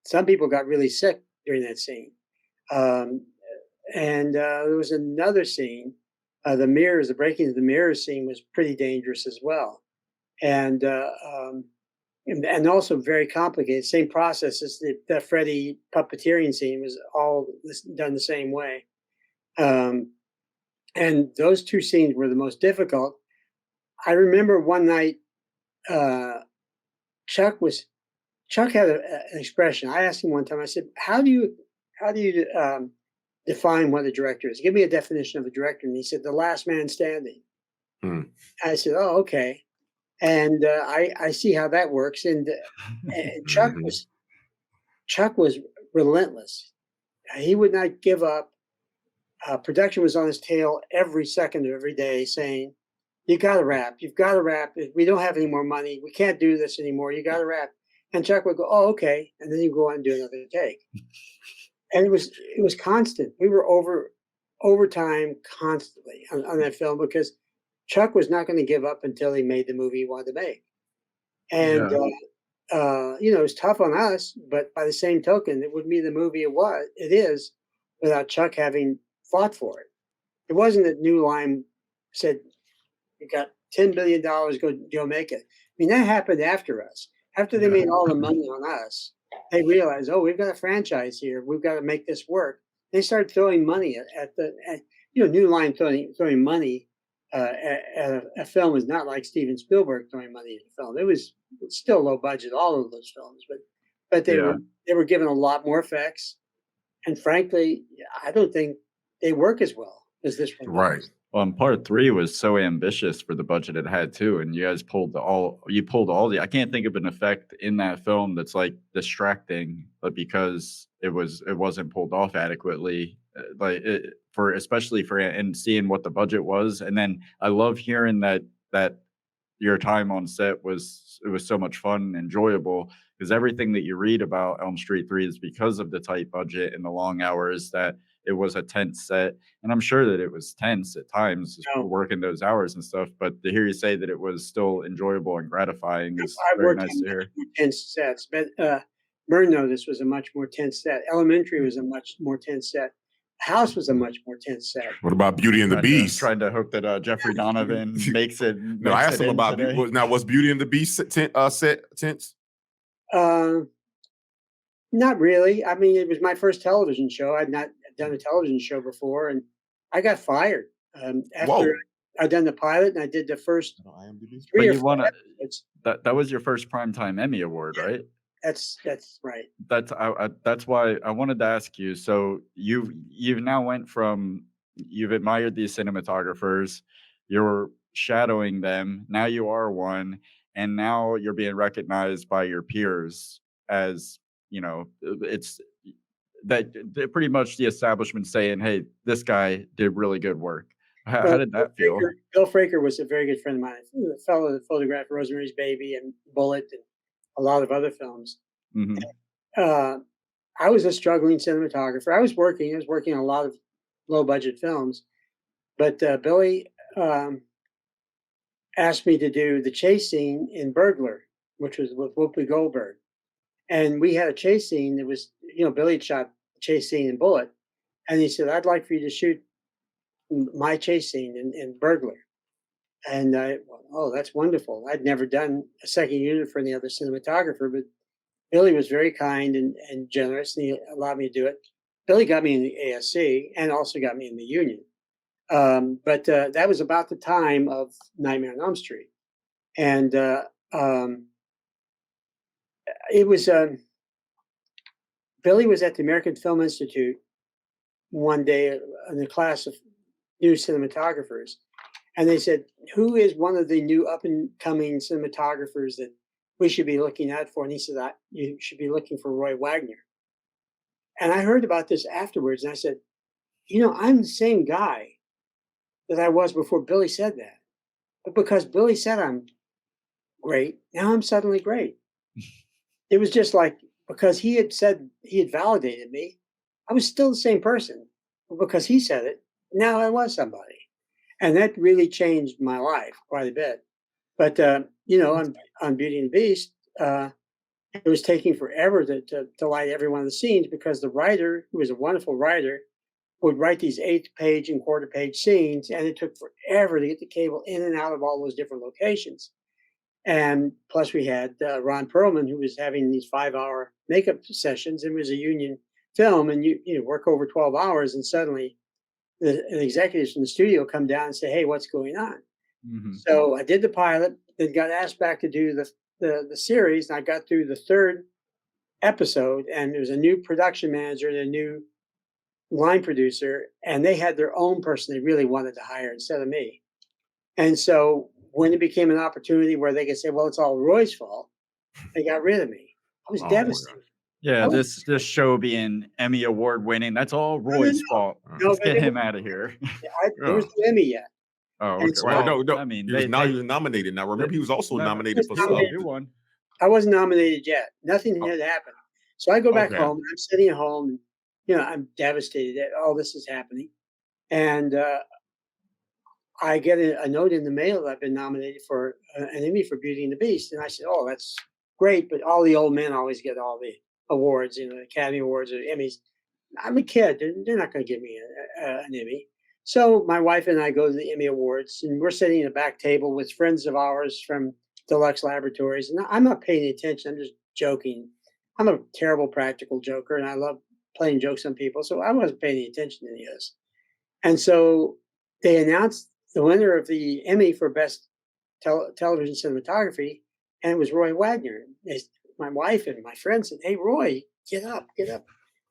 some people got really sick during that scene. There was another scene, the breaking of the mirrors scene was pretty dangerous as well, and also very complicated. Same process as the Freddy puppeteering scene was all done the same way. And those two scenes were the most difficult. I remember one night, Chuck had an expression. I asked him one time. I said, "How do you define what a director is? Give me a definition of a director." And he said, "The last man standing." I said, "Oh, okay." And I see how that works. And Chuck Chuck was relentless. He would not give up. Production was on his tail every second of every day saying, you got to wrap. You've got to wrap. We don't have any more money. We can't do this anymore. You got to wrap. And Chuck would go, oh, okay. And then he'd go on and do another take. And it was constant. We were overtime constantly on that film because Chuck was not going to give up until he made the movie he wanted to make. And, it was tough on us, but by the same token, it wouldn't be the movie it is without Chuck having fought for it. It wasn't that New Line said, you got $10 billion, go make it. I mean, that happened after us. After they made all the money on us, they realized, oh, we've got a franchise here. We've got to make this work. They started throwing money at New Line throwing money at a film is not like Steven Spielberg throwing money at a film. It was still low budget, all of those films, but they were given a lot more effects. And frankly, I don't think they work as well as this one. Right. Well, and part 3 was so ambitious for the budget it had too, and you guys pulled all I can't think of an effect in that film that's like distracting, but because it wasn't pulled off adequately, especially for and seeing what the budget was, and then I love hearing that your time on set was so much fun and enjoyable, because everything that you read about Elm Street 3 is because of the tight budget and the long hours, that it was a tense set. And I'm sure that it was tense at times working those hours and stuff, but to hear you say that it was still enjoyable and gratifying is very nice to hear. Tense sets, but Burn Notice was a much more tense set. Elementary was a much more tense set. House was a much more tense set. What about Beauty and the Beast? Trying to hope that Jeffrey Donovan makes it. No, I asked him about was Beauty and the Beast set tense? Not really. I mean, it was my first television show. I'd not done a television show before, and I got fired after I'd done the pilot, and I did the first 3 or 4 episodes. That was your first Primetime Emmy Award, right? That's right. That's why I wanted to ask you. So you've now went from, you've admired these cinematographers, you're shadowing them, now you are one, and now you're being recognized by your peers as, it's that pretty much the establishment saying, hey, this guy did really good work. How did that feel? Bill Fraker was a very good friend of mine. The fellow that photographed Rosemary's Baby and Bullet and a lot of other films. Mm-hmm. I was a struggling cinematographer. I was working on a lot of low budget films, but Billy asked me to do the chase scene in Burglar, which was with Whoopi Goldberg. And we had a chase scene that was, Billy shot the chase scene in Bullet. And he said, I'd like for you to shoot my chase scene in Burglar. And that's wonderful. I'd never done a second unit for any other cinematographer, but Billy was very kind and generous, and he allowed me to do it. Billy got me in the ASC and also got me in the union. But that was about the time of Nightmare on Elm Street. And it was Billy was at the American Film Institute one day in the class of new cinematographers, and they said, who is one of the new up and coming cinematographers that we should be looking out for? And he said, you should be looking for Roy Wagner. And I heard about this afterwards, and I said, I'm the same guy that I was before Billy said that, but because Billy said I'm great, now I'm suddenly great. It was just like, because he had said, he had validated me, I was still the same person. But because he said it, now I was somebody. And that really changed my life quite a bit. But, on Beauty and the Beast, it was taking forever to light every one of the scenes, because the writer, who was a wonderful writer, would write these 8-page and quarter-page scenes, and it took forever to get the cable in and out of all those different locations. And plus we had Ron Perlman, who was having these 5-hour makeup sessions, and it was a union film, and you work over 12 hours, and suddenly the executives from the studio come down and say, hey, what's going on? Mm-hmm. So I did the pilot, then got asked back to do the series, and I got through the 3rd episode, and there was a new production manager and a new line producer, and they had their own person they really wanted to hire instead of me. And so when it became an opportunity where they could say, well, it's all Roy's fault, they got rid of me. I was devastated. Yeah, Oh, this show being Emmy award winning, that's all no, no, Roy's no. fault. No, Let's but get there him out of here. there was Yeah. no Emmy yet. Oh, And okay. so Well, Well, no, I mean, he was they he was nominated. Now remember, he was also no, nominated for he was you won. I wasn't nominated yet. Nothing Oh, had happened. So I go back okay. home. I'm sitting at home, and I'm devastated that all this is happening. And I get a note in the mail that I've been nominated for an Emmy for Beauty and the Beast. And I said, "Oh, that's great!" But all the old men always get all the awards, Academy Awards or Emmys. I'm a kid. They're not going to give me an Emmy. So my wife and I go to the Emmy Awards, and we're sitting at a back table with friends of ours from Deluxe Laboratories. And I'm not paying attention. I'm just joking. I'm a terrible practical joker, and I love playing jokes on people. So I wasn't paying any attention to any of this. And so they announced the winner of the Emmy for Best Television Cinematography, and it was Roy Wagner. My wife and my friends said, "Hey, Roy, get up, get up."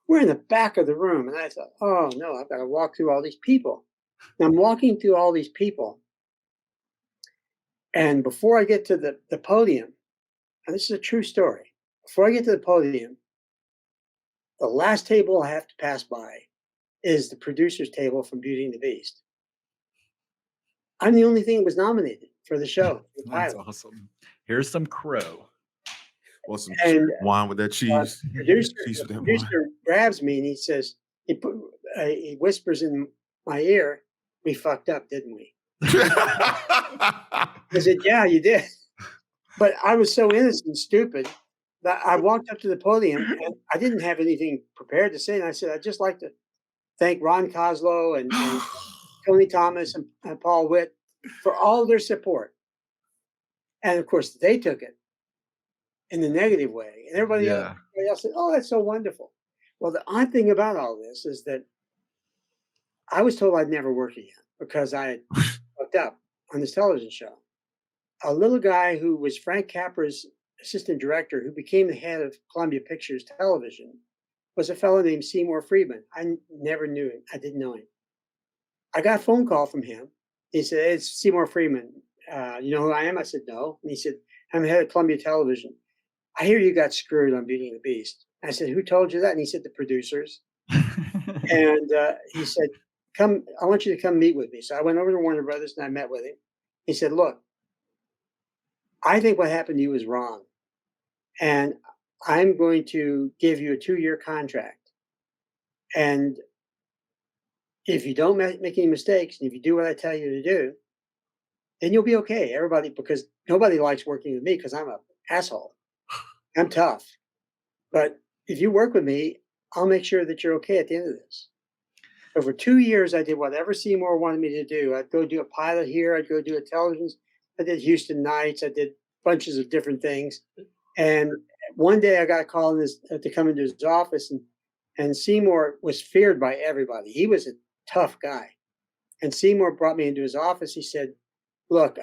We're in the back of the room, and I thought, "Oh no, I've got to walk through all these people." And I'm walking through all these people, and before I get to the podium, and this is a true story, before I get to the podium, the last table I have to pass by is the producer's table from Beauty and the Beast. I'm the only thing that was nominated for the show, the That's pilot. awesome. Here's some crow. Well, some And wine with that cheese. producer, Cheese the with that wine. producer grabs me and he says, he whispers in my ear, "We fucked up, didn't we?" I said, "Yeah, you did." But I was so innocent and stupid that I walked up to the podium and I didn't have anything prepared to say. And I said, "I'd just like to thank Ron Koslow and Tony Thomas and Paul Witt for all their support." And of course, they took it in the negative way. And everybody Yeah. else said, "Oh, that's so wonderful." Well, the odd thing about all this is that I was told I'd never work again because I had fucked up on this television show. A little guy who was Frank Capra's assistant director, who became the head of Columbia Pictures Television, was a fellow named Seymour Friedman. I never knew him. I didn't know him. I got a phone call from him. He said, "It's Seymour Friedman. You know who I am?" I said, "No." And he said, "I'm the head of Columbia Television. I hear you got screwed on Beauty and the Beast." I said, "Who told you that?" And he said, "The producers." And he said, "Come, I want you to come meet with me." So I went over to Warner Brothers and I met with him. He said, "Look, I think what happened to you is wrong. And I'm going to give you a 2-year contract. And if you don't make any mistakes, and if you do what I tell you to do, then you'll be okay." Because nobody likes working with me because I'm an asshole. I'm tough. But if you work with me, I'll make sure that you're okay at the end of this. Over 2 years, I did whatever Seymour wanted me to do. I'd go do a pilot here. I'd go do a television. I did Houston Nights. I did bunches of different things. And one day I got a call to come into his office, and Seymour was feared by everybody. He was a tough guy. And Seymour brought me into his office. He said, "Look,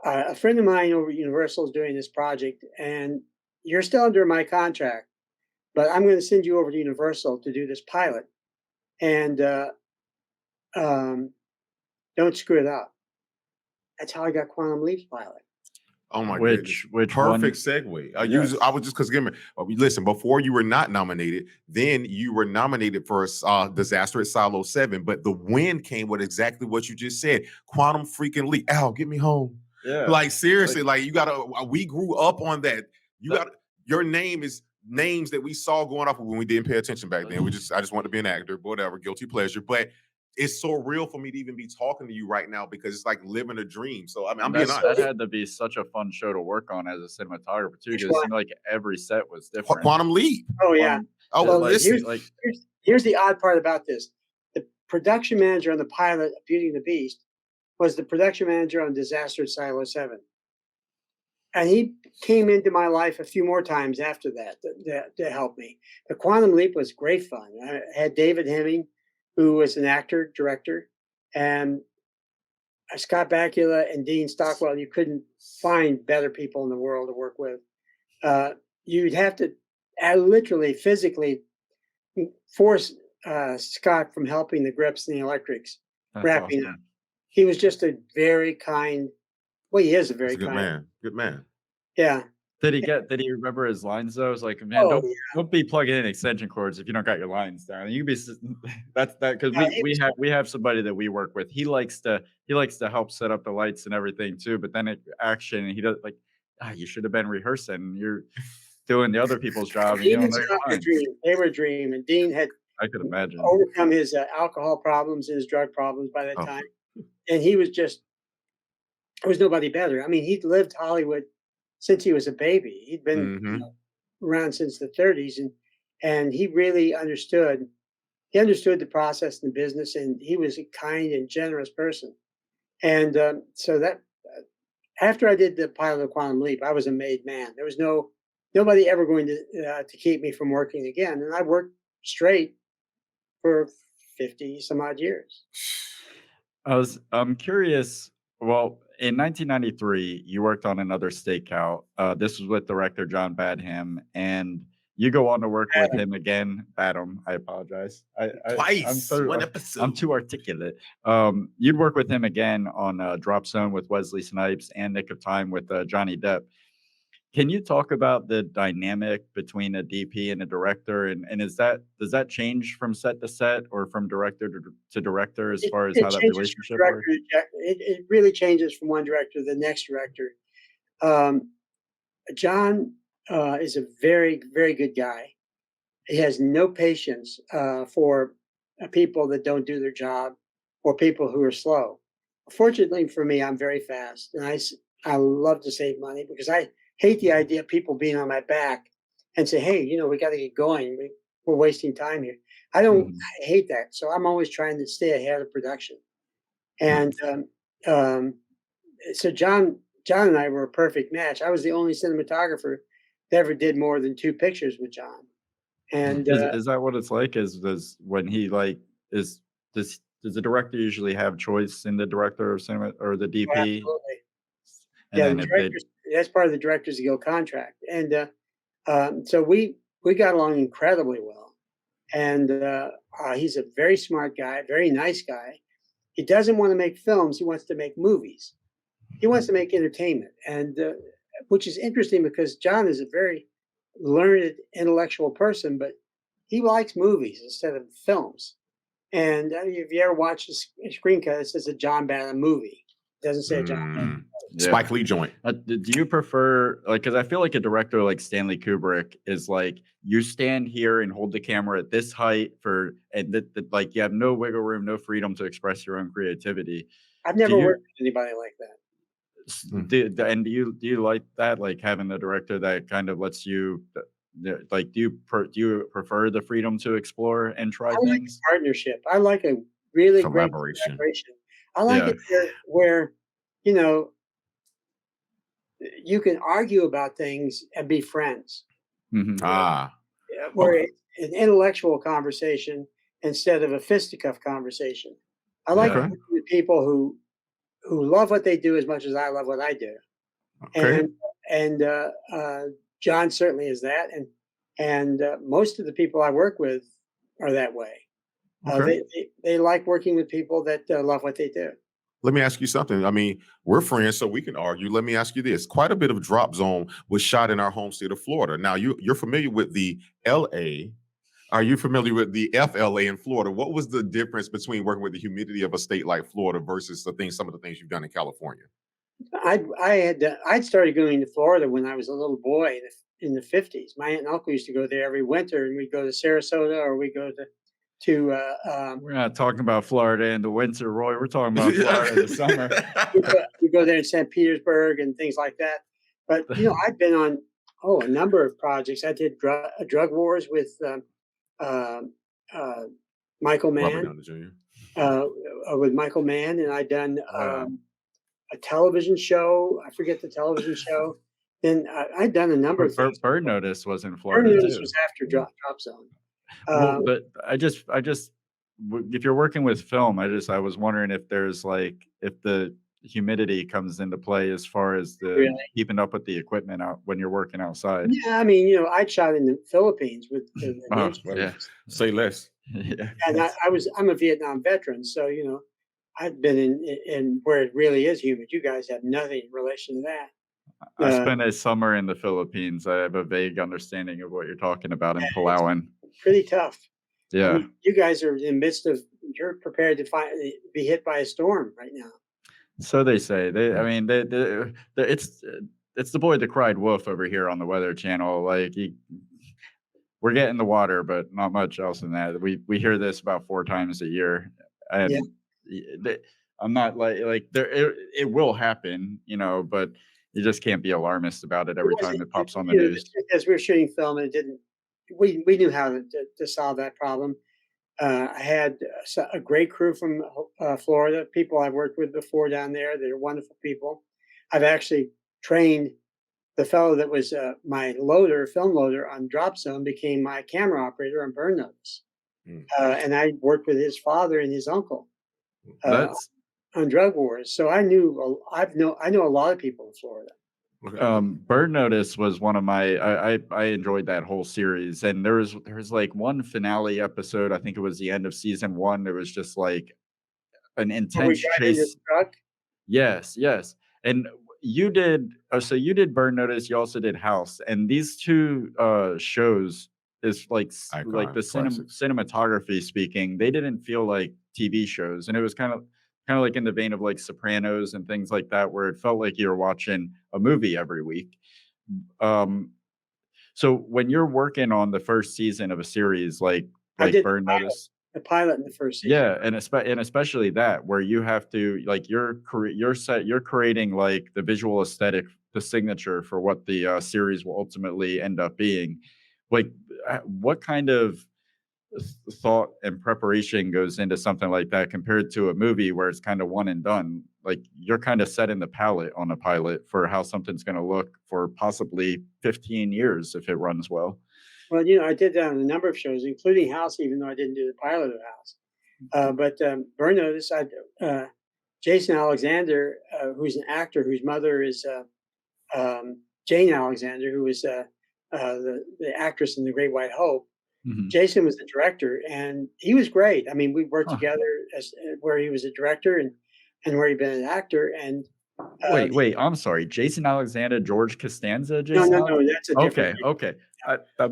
a friend of mine over at Universal is doing this project, and you're still under my contract, but I'm going to send you over to Universal to do this pilot. And don't screw it up." That's how I got Quantum Leap's pilot. Oh my Which goodness. one? Perfect segue. Yes. I was just because listen, before you were not nominated, then you were nominated for Disaster at Silo 7, but the win came with exactly what you just said. Quantum freaking Leap. Al, get me home. Yeah. Like seriously, like you gotta we grew up on that. Your name is names that we saw going off when we didn't pay attention back then. I just wanted to be an actor, whatever, guilty pleasure. But it's so real for me to even be talking to you right now because it's like living a dream. So I mean, I'm being That honest. had to be such a fun show to work on as a cinematographer too, Which because it one? seemed like every set was different. Quantum Leap. Oh, yeah. Oh, Well, listen. here's the odd part about this. The production manager on the pilot of Beauty and the Beast was the production manager on Disaster at Silo 7. And he came into my life a few more times after that to help me. The Quantum Leap was great fun. I had David Hemming, who was an actor, director, and Scott Bakula and Dean Stockwell. You couldn't find better people in the world to work with. You'd have to literally, physically force Scott from helping the grips and the electrics That's wrapping awesome. up. He was just a very kind. Well, he is a very He's a good kind man. Good man. Yeah, Did he remember his lines though? It's like, man, Oh don't be plugging in extension cords if you don't got your lines down. You can be that's that because yeah, he was, we have somebody that we work with. He likes to help set up the lights and everything too. But then at action, he does like, you should have been rehearsing. You're doing the other people's job and you Dean don't and know Scott your were lines. dreaming. They were dreaming. Dean had I could imagine. overcome his alcohol problems and his drug problems by that Oh, time, and he was just there was nobody better. I mean, he'd lived Hollywood since he was a baby. He'd been mm-hmm. around since the 30s, and he really understood. He understood the process and the business, and he was a kind and generous person. And so that after I did the pilot of Quantum Leap, I was a made man. There was nobody ever going to keep me from working again, and I worked straight for 50 some odd years. I'm curious. Well, in 1993, you worked on another stakeout. This was with director John Badham, and you go on to work with him again. Badham, I apologize. I'm Twice, so one I'm episode. too articulate. You'd work with him again on Drop Zone with Wesley Snipes and Nick of Time with Johnny Depp. Can you talk about the dynamic between a DP and a director, and does that change from set to set or from director to director as far as It how that changes from relationship director works? to it really changes from one director to the next director. Um, John is a very, very good guy. He has no patience for people that don't do their job or people who are slow. Fortunately for me, I'm very fast, and I love to save money because I hate the idea of people being on my back and say, "Hey, we got to get going. We're wasting time here." Mhm. I hate that, so I'm always trying to stay ahead of production. And um, so John and I were a perfect match. I was the only cinematographer that ever did more than 2 pictures with John. And Is that what it's like? Does when he like is does the director usually have choice in the director of cinema or the oh, DP? absolutely, And yeah, the then if they directors. That's part of the Directors Guild contract, and so we got along incredibly well. And he's a very smart guy, very nice guy. He doesn't want to make films; he wants to make movies. He wants to make entertainment, and which is interesting because John is a very learned, intellectual person, but he likes movies instead of films. And if you ever watch a screen cut, it says a John Badham movie. It doesn't say a John Badham. yeah. Spike Lee joint. Do you prefer like because I feel like a director like Stanley Kubrick is like you stand here and hold the camera at this height for and like you have no wiggle room, no freedom to express your own creativity. I've Do never you worked with anybody like that. and do you like that like having a director that kind of lets you like do you prefer the freedom to explore and try I like things? a partnership. I like a really great Collaboration. collaboration. I like Yeah. it where you know you can argue about things and be friends. Mhm. Ah, Where okay. it's an intellectual conversation instead of a fisticuff conversation. I like Yeah. Okay. working with people who love what they do as much as I love what I do. Okay. And John certainly is that, and most of the people I work with are that way. Okay. They like working with people that love what they do. Let me ask you something. I mean, we're friends, so we can argue. Let me ask you this. Quite a bit of Drop Zone was shot in our home state of Florida. Now, you're familiar with the LA. Are you familiar with the FLA in Florida? What was the difference between working with the humidity of a state like Florida versus some of the things you've done in California? I'd started going to Florida when I was a little boy in the 50s. My aunt and uncle used to go there every winter, and we'd go to Sarasota or we go to We're not talking about Florida in the winter, Roy. We're talking about Florida in the summer. we go there in St. Petersburg and things like that. But I've been on a number of projects. I did drug wars with um, uh, Michael Robert Mann, Downey Jr. and I'd done Wow. a television show. I forget the television show. Then I'd done a number of things. Bird Notice was in Burn Florida Notice too. was after Drop Zone. Well, but if you're working with film, I was wondering if there's like if the humidity comes into play as far as the Really? keeping up with the equipment out when you're working outside. Yeah, I mean, I'd shot in the Philippines with the Oh, Ninja yeah. Turtles. Say less. Yeah. And I'm a Vietnam veteran, so I've been in where it really is humid. You guys have nothing in relation to that. I Uh, spent a summer in the Philippines. I have a vague understanding of what you're talking about in it's Palawan. pretty tough. I Yeah. mean, you guys are in the midst of, you're prepared to be hit by a storm right now. So they say. I mean, it's the boy that cried wolf over here on the Weather Channel. Like we're getting the water, but not much else than that. We hear this about 4 times a year, Yeah. and I'm not like there. It will happen, but you just can't be alarmist about it every time it pops on the news. As we were shooting film, and it didn't. We knew how to solve that problem. I had a great crew from Florida, people I've worked with before down there. They're wonderful people. I've actually trained the fellow that was my film loader on Drop Zone, became my camera operator on Burn Notice. And I worked with his father and his uncle That's on Drug Wars. So I know a lot of people in Florida. Bird Notice was one of my I enjoyed that whole series, and there was like one finale episode. I think it was the end of season 1. It was just like an Were we intense driving chase. this truck? Yes. And you did so you did Burn Notice, you also did House, and these two shows is like like the Classics. cinematography speaking, they didn't feel like TV shows, and it was kind of like in the vein of like Sopranos and things like that, where it felt like you were watching a movie every week. So when you're working on the first season of a series like I did Burn Notice, the pilot in the first season. yeah, and especially that where you have to like you're creating like the visual aesthetic, the signature for what the series will ultimately end up being. Like, what kind of thought and preparation goes into something like that compared to a movie where it's kind of one and done? Like you're kind of setting the palette on a pilot for how something's going to look for possibly 15 years if it runs well. Well, I did that on a number of shows, including House, even though I didn't do the pilot of House. But Burn Notice, Jason Alexander, who's an actor whose mother is Jane Alexander, who was the actress in The Great White Hope. Mhm. Jason was the director, and he was great. I mean, we worked Huh. together where he was a director and where he'd been an actor. And Wait, I'm sorry. Jason Alexander, George Costanza, no, Jason that's a different. Okay.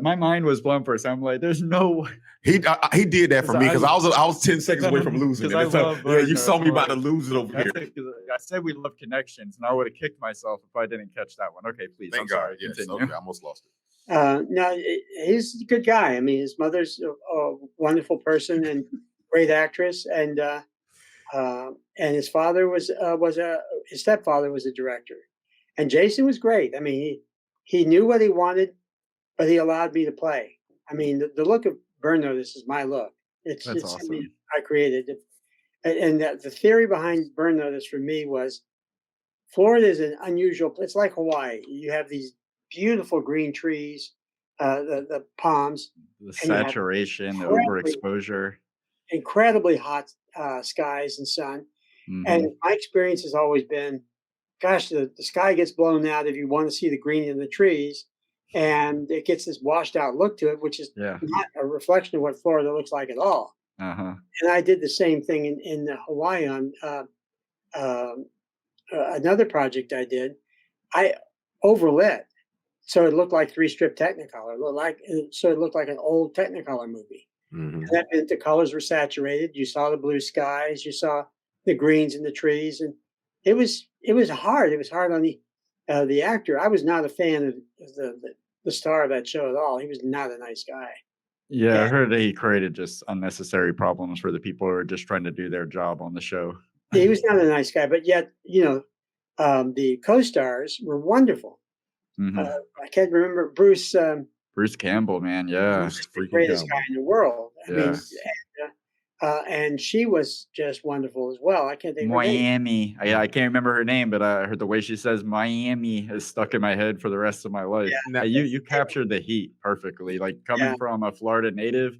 My mind was blown for a second. I'm like, there's no He did that for me because I was 10 seconds away from losing it. I It's like, love yeah, you Wagner, saw me of about to course. lose it over here. That's it, 'cause I said we love connections, and I would have kicked myself if I didn't catch that one. Okay, please. Thank I'm God. sorry. Yes. Continue. Okay, I almost lost it. No, he's a good guy. I mean, his mother's a wonderful person and great actress, and his father was his stepfather was a director, and Jason was great. I mean, he knew what he wanted, but he allowed me to play. I mean, the look of Burn Notice is my look. It's That's something awesome. I created, and the theory behind Burn Notice for me was Florida is an unusual. It's like Hawaii. You have these beautiful green trees, the palms, The and you have saturation, the incredibly, overexposure. incredibly hot skies and sun. And Mhm. my experience has always been, gosh, the sky gets blown out if you want to see the green in the trees, and it gets this washed out look to it, which is Yeah. not a reflection of what Florida looks like at all. Uh-huh. And I did the same thing in Hawaii on um, another project I did. I overlit, so it looked like 3-strip Technicolor. It looked like an old Technicolor movie. Mhm. And that meant the colors were saturated. You saw the blue skies, you saw the greens in the trees, and it was hard. It was hard on the actor. I was not a fan of the star of that show at all. He was not a nice guy. Yeah, I And heard that he created just unnecessary problems for the people who are just trying to do their job on the show. he was not a nice guy, but yet, the co-stars were wonderful. Mhm. I can't remember Bruce. Bruce Campbell, man, yeah. Bruce The freaking greatest Campbell. guy in the world. I mean, Yes. and she was just wonderful as well. I can't think of her name. Miami. I can't remember her name, but I heard the way she says Miami is stuck in my head for the rest of my life. Now- You captured the heat perfectly. Like coming Yeah. from a Florida native,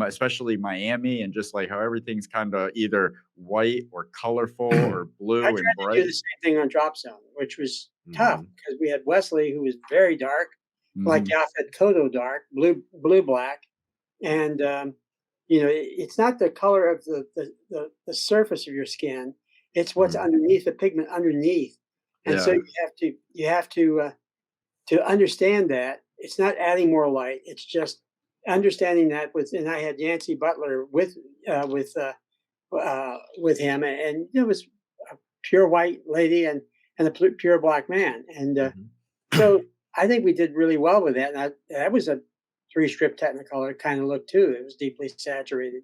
especially Miami, and just like how everything's kind of either white or colorful or blue I and tried to do bright. the same thing on Drop Zone, which was tough Mhm. because we had Wesley, who was very dark, like Mhm. Yaphet Kotto dark, blue black, and it's not the color of the surface of your skin; it's what's Mhm. underneath, the pigment underneath. And so Yeah. you have to understand that it's not adding more light. It's just understanding that and I had Yancy Butler with him, and it was a pure white lady and a pure black man, and Mhm. so I think we did really well with that. And that was a 3-strip Technicolor kind of look too. It was deeply saturated,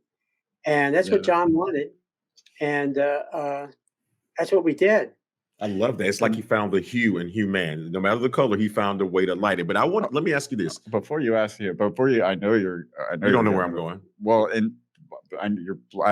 and that's what Yeah. John wanted, and that's what we did. I love that. It's like he found the hue in human. No matter the color, he found a way to light it. But let me ask you this. Before you, I know You don't know where I'm going. Well, and I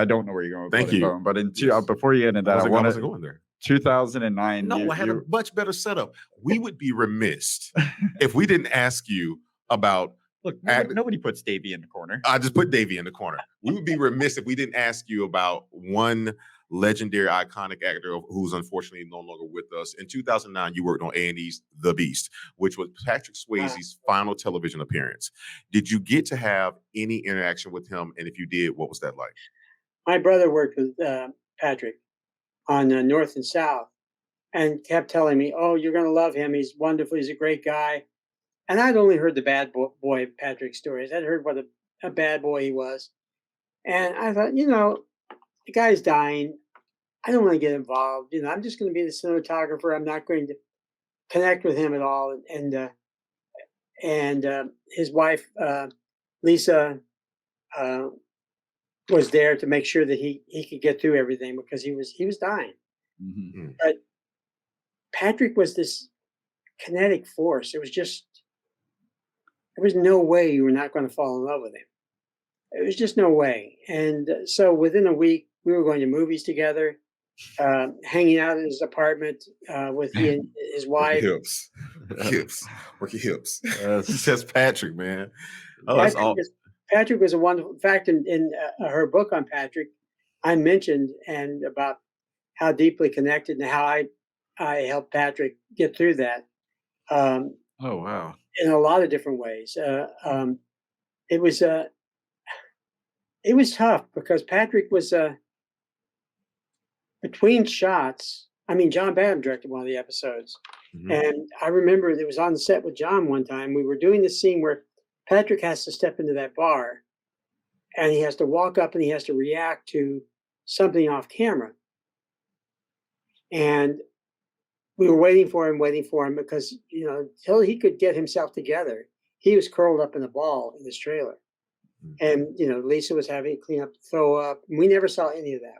don't know where you're going with Thank Blood and you. Bone, but Yes. before you get into that, I wasn't want going there. 2009. No, I had a much better setup. We would be remiss if we didn't ask you about. Look, nobody puts Davey in the corner. I just put Davey in the corner. We would be remiss if we didn't ask you about one legendary, iconic actor who's unfortunately no longer with us. In 2009, you worked on A&E's The Beast, which was Patrick Swayze's final television appearance. Did you get to have any interaction with him? And if you did, what was that like? My brother worked with Patrick on North and South, and kept telling me, "Oh, you're going to love him. He's wonderful. He's a great guy." And I'd only heard the bad boy Patrick stories. I'd heard what a bad boy he was, and I thought, the guy's dying. I don't want to get involved. I'm just going to be the cinematographer. I'm not going to connect with him at all. And his wife, Lisa, was there to make sure that he could get through everything because he was dying. Mm-hmm. But Patrick was this kinetic force. There was no way you were not going to fall in love with him. It was just no way. And so within a week, we were going to movies together, hanging out in his apartment with he and his wife. Work your hips. Says Patrick, man. Oh, Patrick, that's all. Patrick was a wonderful. In fact, in her book on Patrick, I mentioned and about how deeply connected and how I helped Patrick get through that. Oh wow! In a lot of different ways. It was tough because Patrick was between shots. I mean, John Badham directed one of the episodes, and I remember it was on the set with John one time. We were doing this scene where Patrick has to step into that bar, and he has to walk up and he has to react to something off camera. And we were waiting for him because, until he could get himself together, he was curled up in a ball in this trailer. And, Lisa was having to clean up, throw up. We never saw any of that.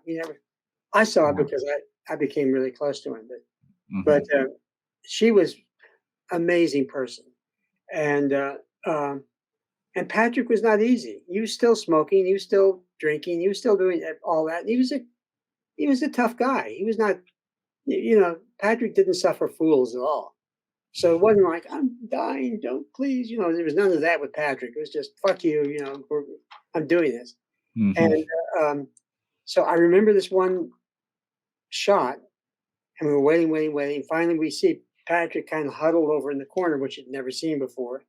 I saw it because I became really close to him. But she was amazing person. And Patrick was not easy. He was still smoking. He was still drinking. He was still doing all that. And he was a tough guy. He was not, Patrick didn't suffer fools at all. So it wasn't like, I'm dying, don't please, there was none of that with Patrick. It was just, fuck you, I'm doing this. And so I remember this one shot, and we were waiting. Finally, we see Patrick kind of huddled over in the corner, which he'd never seen before.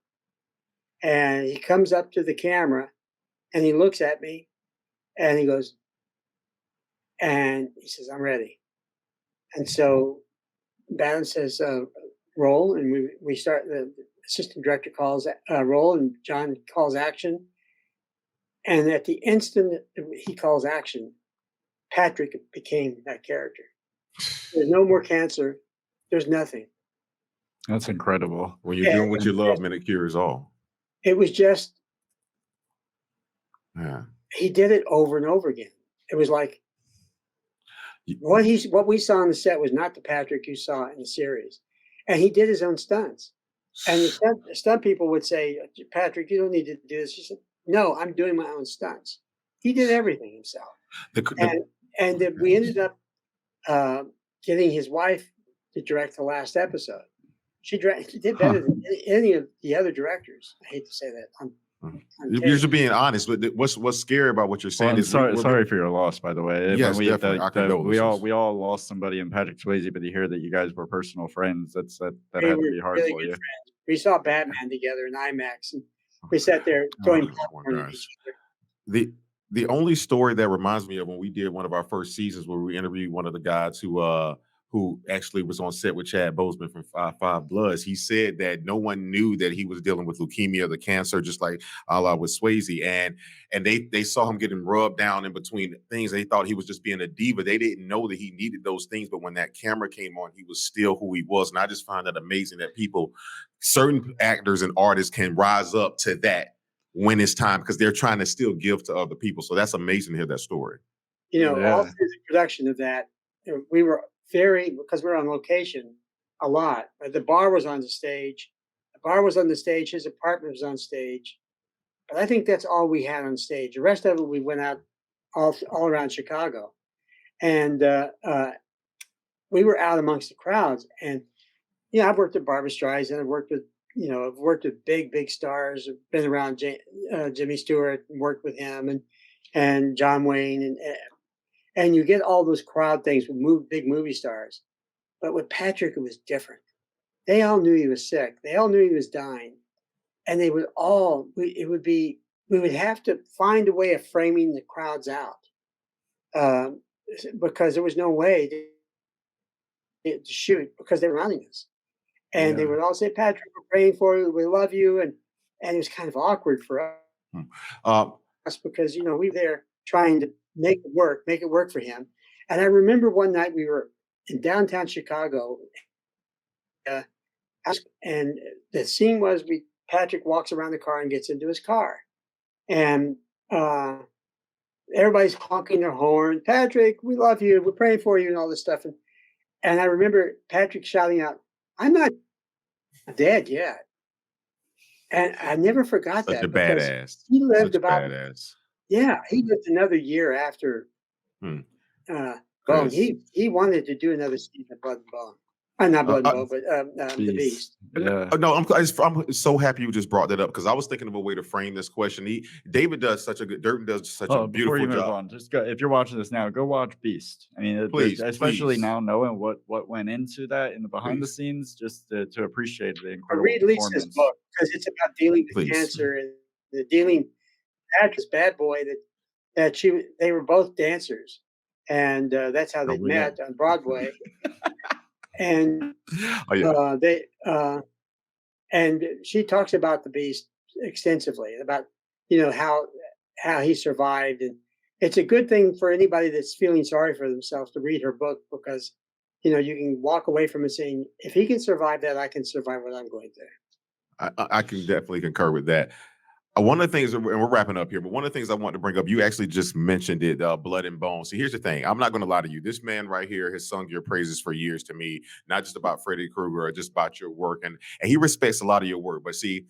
And he comes up to the camera, and he looks at me, and he goes, and he says, "I'm ready." And so Badham says, roll, and we start. The assistant director calls roll, and John calls action. And at the instant he calls action, Patrick became that character. There's no more cancer. There's nothing. That's incredible. When you're doing what you love, man, it cures all. It was just, Yeah. he did it over and over again. It was like, what we saw on the set was not the Patrick you saw in the series. And he did his own stunts. And the stunt people would say, "Patrick, you don't need to do this." He said, "No, I'm doing my own stunts." He did everything himself. And we ended up getting his wife to direct the last episode. She did better than any of the other directors. I hate to say that. You're just being honest, but what's scary about what you're saying is sorry for your loss, by the way. Yes, definitely. We all lost somebody in Patrick Swayze, but to hear that you guys were personal friends, that had to be hard really for you. Friends. We saw Batman together in IMAX, and we sat there throwing popcorn at each other. The only story that reminds me of when we did one of our first seasons where we interviewed one of the guys who who actually was on set with Chad Boseman from Five Bloods, he said that no one knew that he was dealing with leukemia, the cancer, just like a la with Swayze. And they saw him getting rubbed down in between things. They thought he was just being a diva. They didn't know that he needed those things. But when that camera came on, he was still who he was. And I just find that amazing that certain actors and artists can rise up to that when it's time, because they're trying to still give to other people. So that's amazing to hear that story. You know, all Yeah. through the production of that, we were because we were on location a lot. The bar was on the stage. The bar was on the stage. His apartment was on stage. But I think that's all we had on stage. The rest of it, we went out all around Chicago, and we were out amongst the crowds. And yeah, I've worked with Barbra Streisand. I've worked with big stars. I've been around Jimmy Stewart and worked with him, and John Wayne, and you get all those crowd things with big movie stars. But with Patrick, it was different. They all knew he was sick. They all knew he was dying, and they would all. We would have to find a way of framing the crowds out, because there was no way to shoot because they were running us. And they Yeah. would all say, "Patrick, we're praying for you. We love you." And it was kind of awkward for Uh, us because we were there trying to make it work for him. And I remember one night we were in downtown Chicago, uh, and the scene was Patrick walks around the car and gets into his car, and everybody's honking their horn. "Patrick, we love you. We're praying for you," and all this stuff. And I remember Patrick shouting out, "I'm not dead yet." And I never forgot Such a that because badass. he lived Such a about, badass. yeah, he lived another year after Hmm. Bone. Chris. He wanted to do another season of Blood and Bone. Not Blood and Bone, but The Beast. Yeah. No, I'm so happy you just brought that up, because I was thinking of a way to frame this question. Durden does such a Before beautiful you move job. on, just go. If you're watching this now, go watch Beast. I mean, Please, especially please. now knowing what went into that in the behind the Please. scenes, just to appreciate the Or incredible read Lisa's performance. book because it's about dealing with Please. cancer and dealing Patrick's bad boy they were both dancers, and that's how they we know. met on Broadway. And Oh yeah. and she talks about the Beast extensively, about how he survived. And it's a good thing for anybody that's feeling sorry for themselves to read her book, because you can walk away from it saying, if he can survive that, I can survive what I'm going through. I can definitely concur with that. One of the things, and we're wrapping up here, but one of the things I want to bring up, you actually just mentioned it, Blood and Bone. See, here's the thing. I'm not going to lie to you. This man right here has sung your praises for years to me, not just about Freddy Krueger or just about your work. And he respects a lot of your work. But see,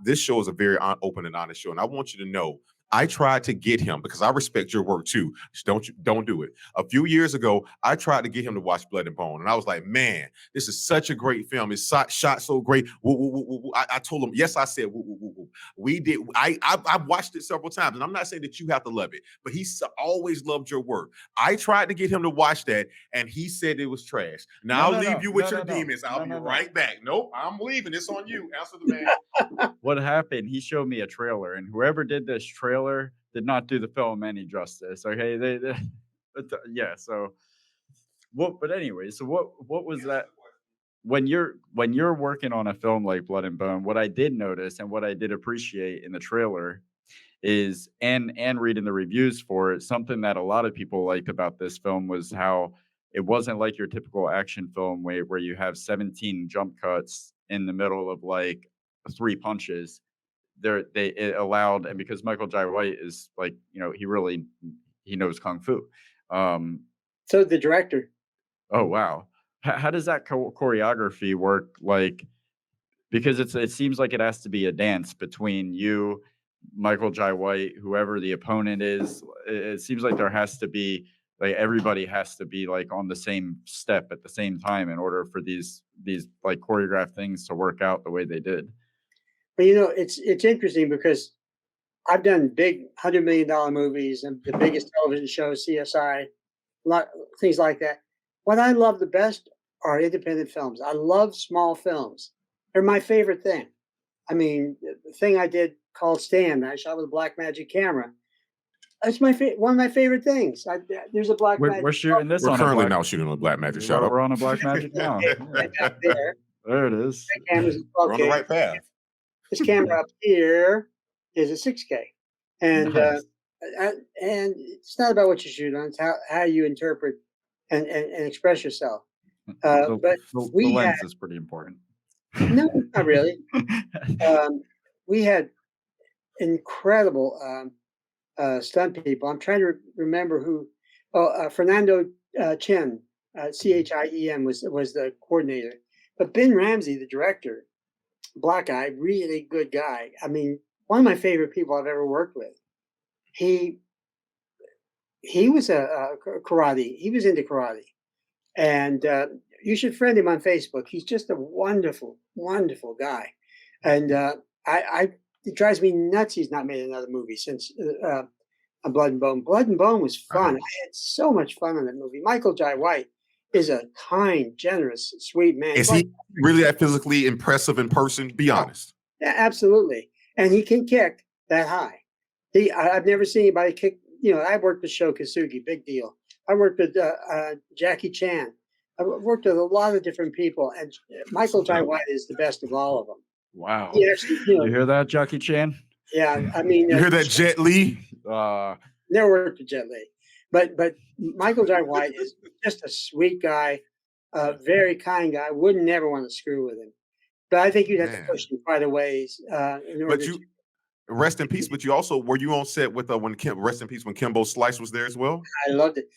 this show is a very open and honest show. And I want you to know, I tried to get him, because I respect your work too. Don't do it. A few years ago, I tried to get him to watch Blood and Bone, and I was like, "Man, this is such a great film. It's shot so great." Woo, woo, woo, woo, woo. I told him, yes, I said, woo, woo, woo, woo. We did. I've watched it several times, and I'm not saying that you have to love it, but he's always loved your work. I tried to get him to watch that, and he said it was trash. Now I'll leave you with your demons. I'll be right back. Nope, I'm leaving. It's on you. Answer the man. What happened? He showed me a trailer, and whoever did this trailer did not do the film any justice. Okay, yeah. So what? But anyway, so what was that? When you're working on a film like Blood and Bone, what I did notice and what I did appreciate in the trailer is, and reading the reviews for it, something that a lot of people liked about this film was how it wasn't like your typical action film where you have 17 jump cuts in the middle of like 3 punches. It allowed, and because Michael Jai White is like, he knows kung fu. So the director. Oh wow, how does that choreography work? Like, because it seems like it has to be a dance between you, Michael Jai White, whoever the opponent is. It seems like there has to be, like, everybody has to be like on the same step at the same time in order for these like choreographed things to work out the way they did. But it's interesting because I've done big $100 million movies and the biggest television shows, CSI, things like that. What I love the best are independent films. I love small films. They're my favorite thing. I mean, the thing I did called Stand, I shot with a Blackmagic camera. That's one of my favorite things. There's a black magic. We're shooting this We're on currently a black. now shooting on a black magic. Shut We're up. on a black magic now. Right back there. There it is. That camera's a We're on the 12K. right path. This camera up here is a 6K, and Nice. and it's not about what you shoot on; it's how you interpret and express yourself. The, But the we had lens is pretty important. no, not really. We had incredible stunt people. I'm trying to remember who. Oh, Fernando Chen, Chiem was the coordinator. But Ben Ramsey, the director, black guy, really good guy. I mean, one of my favorite people I've ever worked with. He was a karate. He was into karate, and you should friend him on Facebook. He's just a wonderful, wonderful guy, and it drives me nuts. He's not made another movie since Blood and Bone. Blood and Bone was fun. I had so much fun on that movie. Michael Jai White is a kind, generous, sweet man. Is he really that physically impressive in person? Be honest. Yeah, absolutely. And he can kick that high. I've never seen anybody kick. You know, I worked with Sho Kosugi, big deal. I worked with Jackie Chan. I worked with a lot of different people, and Michael Jai White is the best of all of them. Wow. He actually, You hear that, Jackie Chan? yeah, I mean, You hear that, Jet Li? never worked with Jet Li, but Michael Jai White is just a sweet guy, a very kind guy. Wouldn't never want to screw with him, but I think you'd have to push him quite a ways in order. But you rest in peace. But you also were you on set with rest in peace when Kimbo Slice was there as well? I loved it.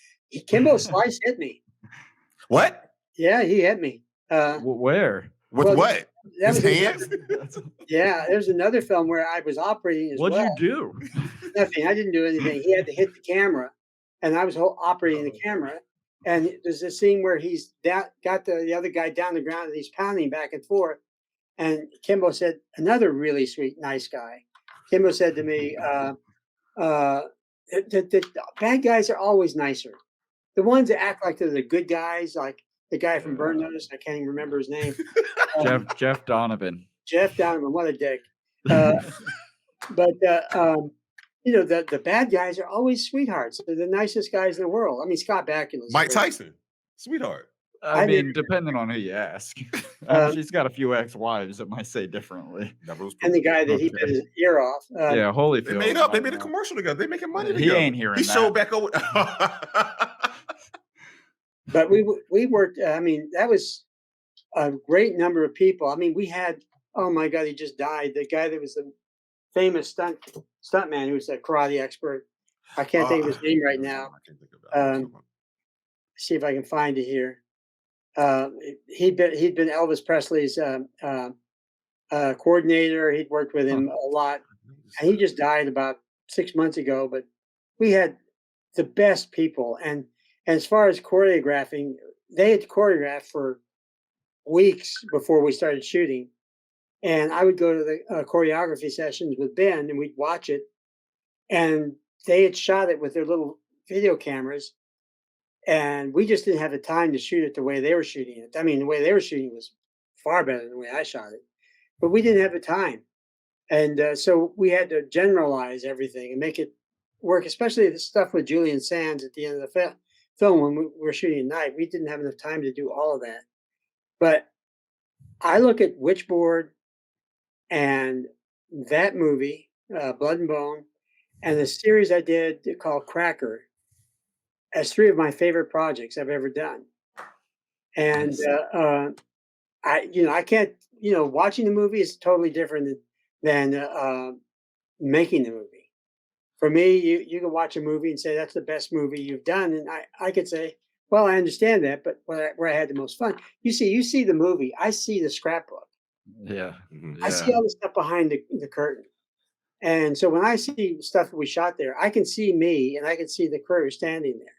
Kimbo Slice hit me. What? Yeah, he hit me. Where? With Well, what? that His was hands? Yeah, there's another film where I was operating as What'd well. you do? Nothing. I didn't do anything. He had to hit the camera, and I was operating the camera. And there's a scene where he's got the other guy down the ground, and he's pounding back and forth. And Kimbo said, another really sweet, nice guy. Kimbo said to me, the bad guys are always nicer. The ones that act like they're the good guys, like the guy from Burn Notice, I can't even remember his name. Jeff Donovan. Jeff Donovan, what a dick. But you know, the bad guys are always sweethearts. They're the nicest guys in the world. I mean, Scott Bakula. Mike Tyson, sweetheart. I mean, depending on who you ask. She's got a few ex-wives that might say differently. And the guy that he bit his ear off. Yeah, Holyfield. They made up. They made a commercial together. They making money He together. ain't hearing He that. showed back over. But we worked. I mean, that was a great number of people. I mean, we had. Oh my God, he just died. The guy that was the famous stuntman who was a karate expert. I can't think of his name right now. See if I can find it here. He'd been Elvis Presley's coordinator. He'd worked with him a lot, and he just died about 6 months ago. But we had the best people, and as far as choreographing, they had choreographed for weeks before we started shooting. And I would go to the choreography sessions with Ben, and we'd watch it. And they had shot it with their little video cameras, and we just didn't have the time to shoot it the way they were shooting it. I mean, the way they were shooting was far better than the way I shot it, but we didn't have the time. And so we had to generalize everything and make it work, especially the stuff with Julian Sands at the end of the film when we were shooting at night. We didn't have enough time to do all of that. But I look at Witchboard and that movie, Blood and Bone, and the series I did called Cracker as three of my favorite projects I've ever done. And I can't, watching the movie is totally different than making the movie. For me, you can watch a movie and say that's the best movie you've done, and I could say, well, I understand that, but where I had the most fun, you see the movie, I see the scrapbook. Yeah. I see all the stuff behind the curtain. And so when I see stuff that we shot there, I can see me and I can see the crew standing there.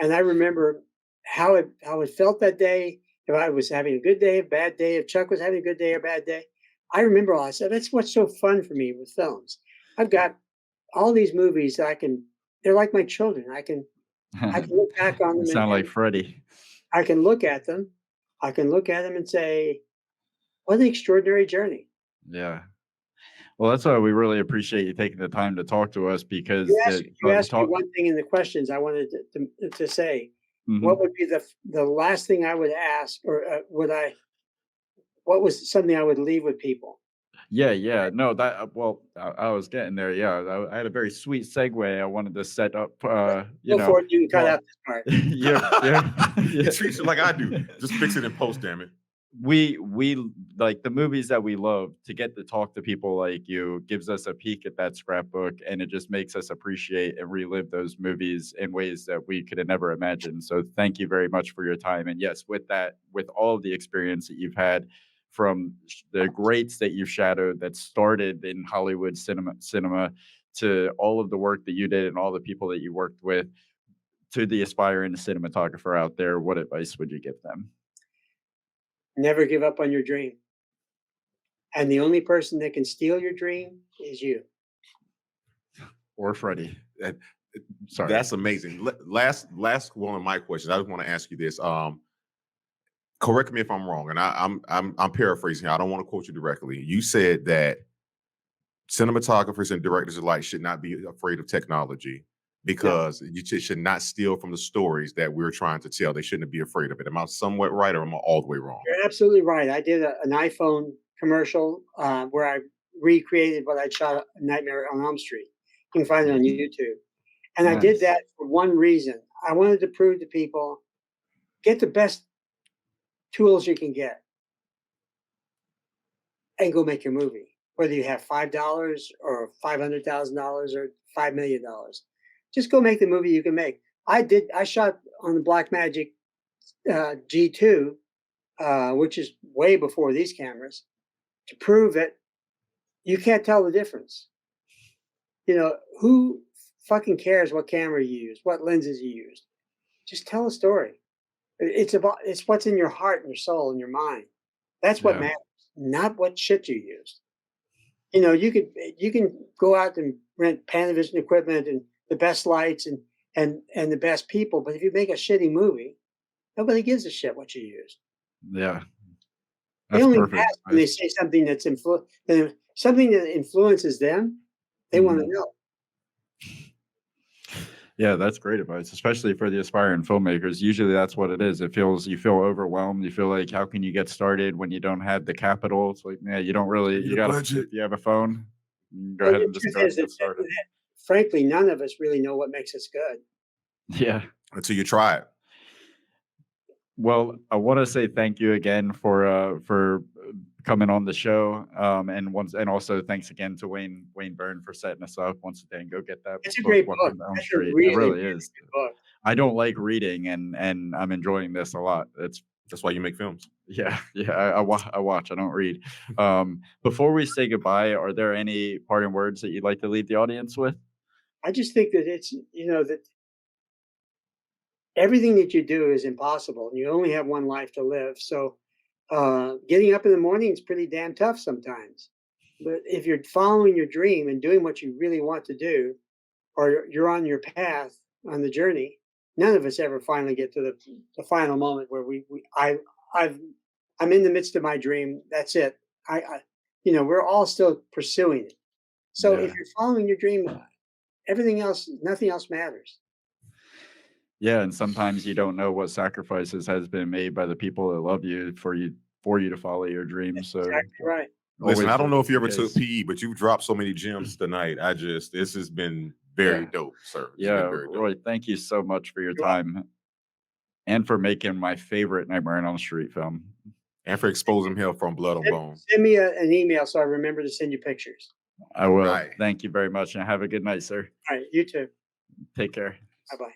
And I remember how it felt that day, if I was having a good day, a bad day, if Chuck was having a good day or bad day. I remember all I said, that's what's so fun for me with films. I've got all these movies that they're like my children. I can look back on them. You sound like Freddie. I can look at them. I can look at them and say, what an extraordinary journey. Yeah. Well, that's why we really appreciate you taking the time to talk to us because You asked me one thing in the questions I wanted to say. What would be the last thing I would ask, or what was something I would leave with people? Yeah. No, that I was getting there. Yeah, I had a very sweet segue. I wanted to set up. Go for it. You can cut out this part. Yeah. He treats you like I do. Just fix it in post, damn it. We like the movies that we love. To get to talk to people like you gives us a peek at that scrapbook, and it just makes us appreciate and relive those movies in ways that we could have never imagined. So thank you very much for your time. And yes, with that, with all of the experience that you've had from the greats that you've shadowed that started in Hollywood cinema to all of the work that you did and all the people that you worked with, to the aspiring cinematographer out there, what advice would you give them? Never give up on your dream. And the only person that can steal your dream is you. Or Freddie. Sorry. That's amazing. Last one of my questions. I just want to ask you this. Correct me if I'm wrong, and I'm paraphrasing here. I don't want to quote you directly. You said that cinematographers and directors alike should not be afraid of technology because you should not steal from the stories that we're trying to tell. They shouldn't be afraid of it. Am I somewhat right, or am I all the way wrong? You're absolutely right. I did an iPhone commercial where I recreated what I shot at Nightmare on Elm Street. You can find it on YouTube. And I did that for one reason. I wanted to prove to people, get the best tools you can get and go make your movie, whether you have $5 or $500,000 or $5 million. Just go make the movie you can make. I shot on the Blackmagic G2, which is way before these cameras, to prove that you can't tell the difference. Who fucking cares what camera you use, what lenses you used? Just tell a story. It's what's in your heart and your soul and your mind. That's what matters, not what shit you used. You can go out and rent Panavision equipment and the best lights and the best people, but if you make a shitty movie, nobody gives a shit what you used. Yeah. They only ask when they say something that's something that influences them. They want to know. Yeah, that's great advice, especially for the aspiring filmmakers. Usually that's what it is. You feel overwhelmed. You feel like, how can you get started when you don't have the capital? It's like, you don't really, if you have a phone, go ahead and just get started. Frankly, none of us really know what makes us good. Yeah. Until you try it. Well, I want to say thank you again for coming on the show, and also thanks again to Wayne Byrne for setting us up. Once again, go get that. It's a great book. It really is. Book. I don't like reading, and I'm enjoying this a lot. That's why you make films. Yeah. I watch. I don't read. Before we say goodbye, are there any parting words that you'd like to leave the audience with? I just think that it's that everything that you do is impossible, and you only have one life to live. So getting up in the morning is pretty damn tough sometimes. But if you're following your dream and doing what you really want to do, or you're on your path on the journey, none of us ever finally get to the final moment where I'm in the midst of my dream. That's it. We're all still pursuing it. So if you're following your dream, everything else, nothing else matters. Yeah, and sometimes you don't know what sacrifices has been made by the people that love you for you to follow your dreams. That's so exactly right. Listen, I don't know if you ever took PE, but you've dropped so many gems tonight. This has been very dope, sir. Roy, thank you so much for your time and for making my favorite Nightmare on Elm Street film. And for exposing him from Blood on Bone. Send me an email so I remember to send you pictures. I will. Right. Thank you very much, and have a good night, sir. All right, you too. Take care. Bye-bye.